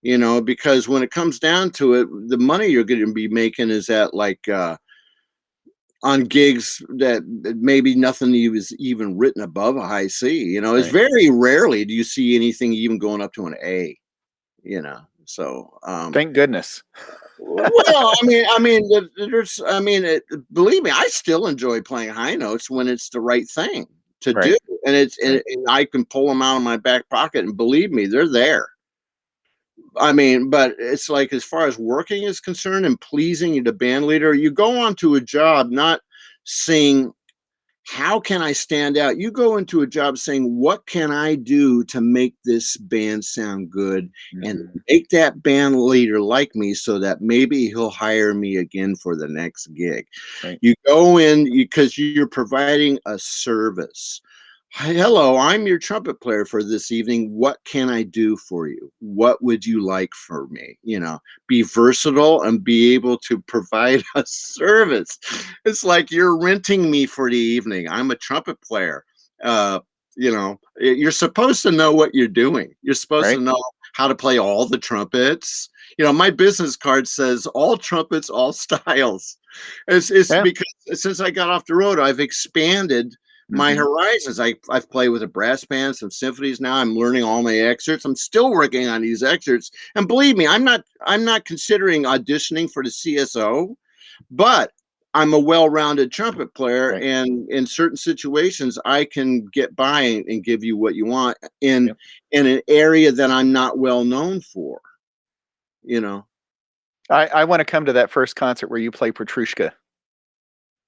Because when it comes down to it, the money you're going to be making is at like on gigs that maybe nothing is even written above a high C. It's Right. very rarely do you see anything even going up to an A. So Thank goodness. well, believe me, I still enjoy playing high notes when it's the right thing to Right. do, and and I can pull them out of my back pocket, and believe me, they're there. But it's like, as far as working is concerned and pleasing the band leader, you go onto a job not saying, how can I stand out? You go into a job saying, what can I do to make this band sound good and make that band leader like me so that maybe he'll hire me again for the next gig. Right. You go in because you're providing a service. Hello, I'm your trumpet player for this evening. What can I do for you? What would you like for me? Be versatile and be able to provide a service. It's like you're renting me for the evening. I'm a trumpet player. You're supposed to know what you're doing. You're supposed to know how to play all the trumpets. My business card says all trumpets, all styles. It's because since I got off the road, I've expanded my horizons. I've played with a brass band, some symphonies. Now I'm learning all my excerpts. I'm still working on these excerpts, and believe me, I'm not considering auditioning for the CSO, but I'm a well-rounded trumpet player, and in certain situations, I can get by and give you what you want in an area that I'm not well known for. I want to come to that first concert where you play Petrushka.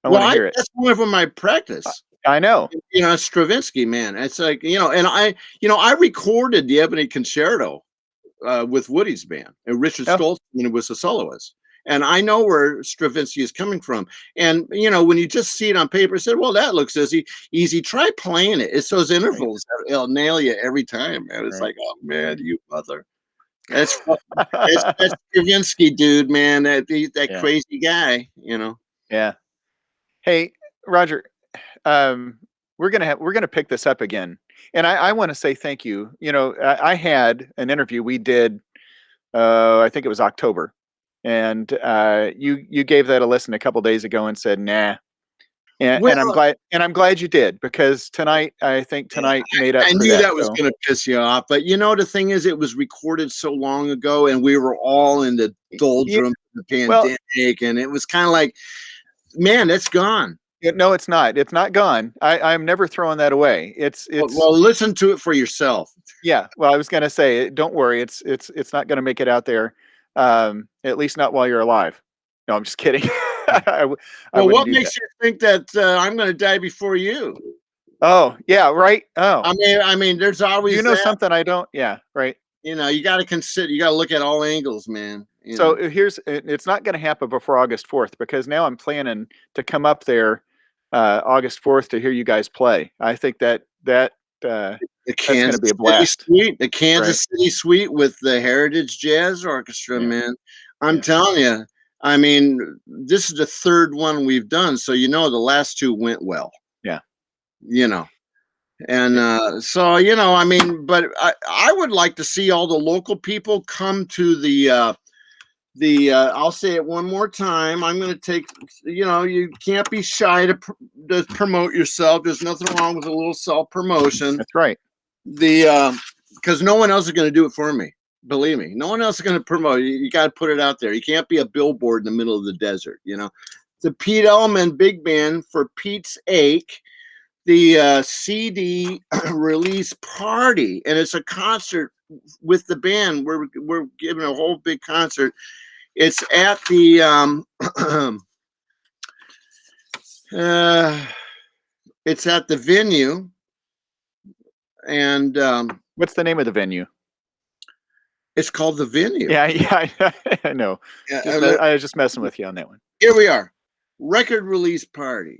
I want to hear it. That's one of my practice. I know. Stravinsky, man. It's like, and I recorded the Ebony Concerto with Woody's band, and Richard Stoltz was a soloist. And I know where Stravinsky is coming from. And, when you just see it on paper, said, well, that looks easy. Try playing it. It's those intervals that'll nail you every time, man. It's like, oh, man, you mother. That's Stravinsky, dude, man. That crazy guy, Yeah. Hey, Roger, we're gonna pick this up again, and I want to say thank you. I had an interview we did, I think it was October, and you gave that a listen a couple days ago and said nah, and I'm glad you did, because I think tonight made up I for knew that. that was going to piss you off, but the thing is, it was recorded so long ago, and we were all in the doldrums of the pandemic, and it was kind of like, man, that's gone. No, it's not. It's not gone. I'm never throwing that away. It's well, listen to it for yourself. Yeah. Well, I was going to say, don't worry. It's not going to make it out there. At least not while you're alive. No, I'm just kidding. What makes you think that I'm going to die before you? Oh, yeah. Right. Oh, I mean, there's always something I don't. Yeah. Right. You got to consider. You got to look at all angles, man. So it's not going to happen before August 4th, because now I'm planning to come up there August 4th to hear you guys play. I think that's going to be a blast. The Kansas City Suite with the Heritage Jazz Orchestra, man. I'm telling you. I mean, this is the third one we've done, so the last two went well. Yeah. And so I mean, but I would like to see all the local people come to the I'll say it one more time. I'm going to take, you can't be shy to promote yourself. There's nothing wrong with a little self-promotion. That's right. Because no one else is going to do it for me. Believe me, no one else is going to promote. You got to put it out there. You can't be a billboard in the middle of the desert. The Pete Elman Big Band for Pete's Ache, the CD release party, and it's a concert with the band. We're giving a whole big concert. It's at the it's at the venue, and What's the name of the venue? it's called the venue. Yeah, I know. I was just messing with you on that one. Here we are, record release party.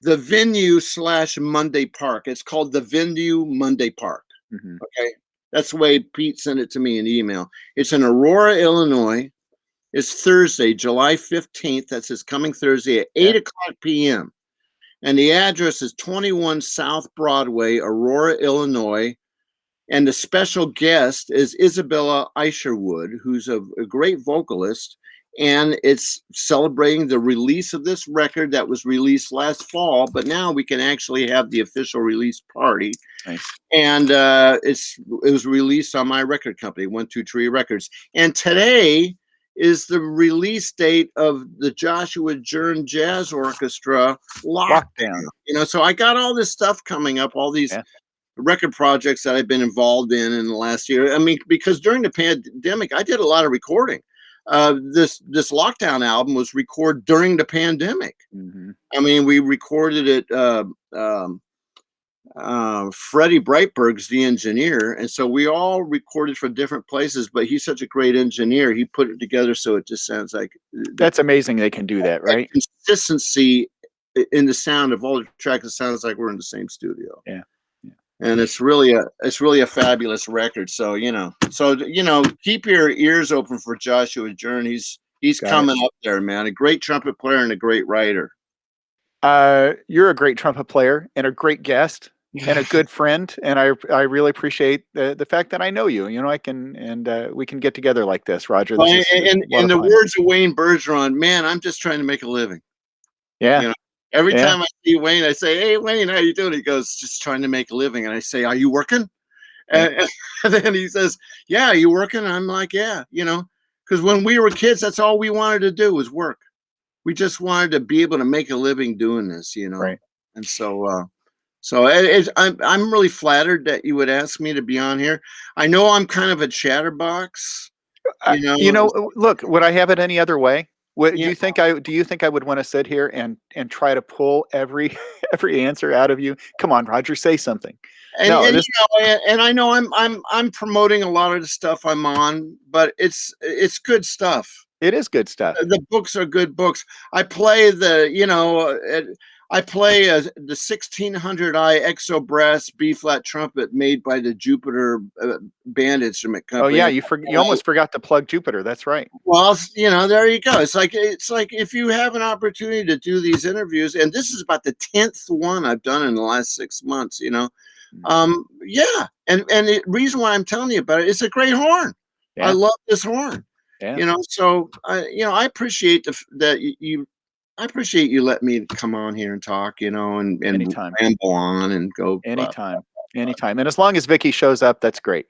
The venue / Monday Park. It's called the Venue Monday Park. Mm-hmm. Okay, that's the way Pete sent it to me in email. It's in Aurora, Illinois. It's Thursday, July 15th. That's this coming Thursday at 8 o'clock p.m. And the address is 21 South Broadway, Aurora, Illinois. And the special guest is Isabella Isherwood, who's a great vocalist. And it's celebrating the release of this record that was released last fall, but now we can actually have the official release party. Nice. And it was released on my record company, 123 Records. And today is the release date of the Joshua Jern Jazz Orchestra Lockdown. So I got all this stuff coming up, all these record projects that I've been involved in the last year. I mean, because during the pandemic, I did a lot of recording. This Lockdown album was recorded during the pandemic. Mm-hmm. I mean, we recorded it. Freddie Brightberg's the engineer, and so we all recorded from different places. But he's such a great engineer; he put it together so it just sounds like. That's amazing. They can do that, right? Consistency in the sound of all the tracks. It sounds like we're in the same studio. Yeah. And it's really a fabulous record. So keep your ears open for Joshua Jern. He's coming up there, man. A great trumpet player and a great writer. You're a great trumpet player and a great guest and a good friend, and I really appreciate the fact that I know you. I can we can get together like this, Roger. This in the words of Wayne Bergeron, man, I'm just trying to make a living. Yeah. Every time I see Wayne, I say, "Hey, Wayne, how you doing?" He goes, "Just trying to make a living." And I say, "Are you working?" And then he says, "Yeah, are you working?" And I'm like, "Yeah," because when we were kids, that's all we wanted to do was work. We just wanted to be able to make a living doing this, Right. And so, I'm really flattered that you would ask me to be on here. I know I'm kind of a chatterbox, Look, would I have it any other way? Do you think I would want to sit here and try to pull every answer out of you? Come on, Roger, say something. And I know I'm promoting a lot of the stuff I'm on, but it's good stuff. It is good stuff. The books are good books. I play the 1600i exo brass B flat trumpet made by the Jupiter band instrument company. Oh yeah, you almost forgot to plug Jupiter. That's right. Well, there you go. It's like if you have an opportunity to do these interviews, and this is about the 10th one I've done in the last 6 months. And the reason why I'm telling you about it, it's a great horn. Yeah. I love this horn. Yeah. So I appreciate that you. I appreciate you letting me come on here and talk, and anytime. Ramble on and go. Anytime. And as long as Vicky shows up, that's great.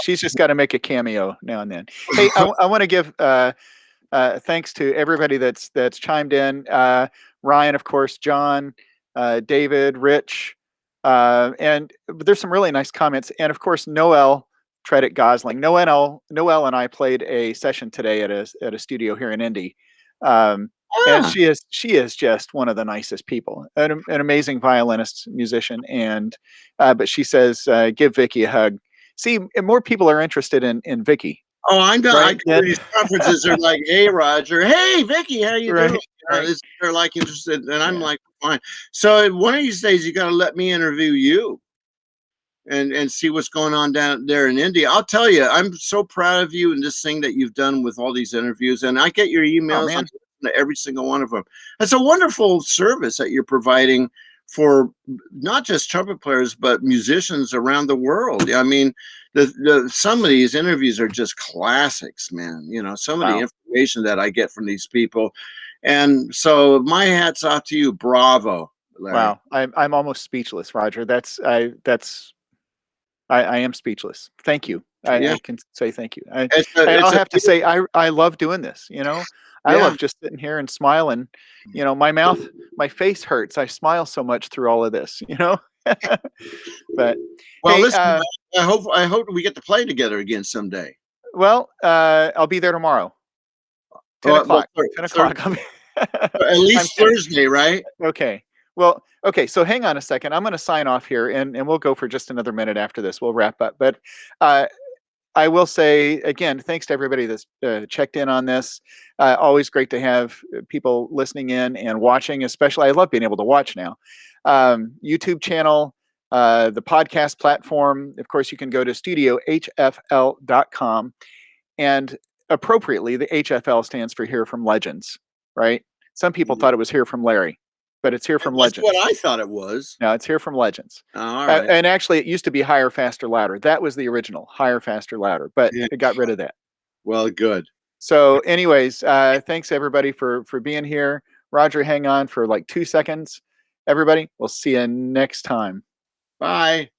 She's just got to make a cameo now and then. Hey, I want to give thanks to everybody that's chimed in. Ryan, of course, John, David, Rich, and there's some really nice comments. And of course, Noel Tredit Gosling. Noel and I played a session today at a studio here in Indy. And she is just one of the nicest people, an amazing violinist, musician, and but she says, give Vicky a hug. See, more people are interested in Vicky. Oh, I'm not. Right? I go to these conferences. They're like, "Hey, Roger. Hey, Vicky. How you doing?" They're like interested, and I'm like, "Fine." So one of these days, you got to let me interview you, and see what's going on down there in India. I'll tell you, I'm so proud of you and this thing that you've done with all these interviews. And I get your emails. Oh, to every single one of them. It's a wonderful service that you're providing for not just trumpet players, but musicians around the world. I mean, some of these interviews are just classics, man. Some of the information that I get from these people. And so my hat's off to you. Bravo, Larry. Wow. I'm almost speechless, Roger. I am speechless. Thank you. I can say thank you. I'll have to say, I love doing this, I love just sitting here and smiling. My face hurts. I smile so much through all of this, But well, hey, listen, I hope we get to play together again someday. Well, I'll be there tomorrow. 10 o'clock. 10 o'clock. At least Thursday, right? Okay. Well, okay. So hang on a second. I'm going to sign off here, and we'll go for just another minute after this. We'll wrap up. But I will say again, thanks to everybody that's checked in on this. Always great to have people listening in and watching. Especially, I love being able to watch now. YouTube channel, the podcast platform. Of course, you can go to studioHFL.com, and appropriately, the HFL stands for Hear from Legends, right? Some people thought it was Hear from Larry, but it's Hear from That's Legends. what I thought it was. No, it's Hear from Legends. All right. And actually, it used to be Higher, Faster, Louder. That was the original, Higher, Faster, Louder, but Yeah. it got rid of that. Well, good. So anyways, thanks everybody for being here. Roger, hang on for like 2 seconds. Everybody, we'll see you next time. Bye.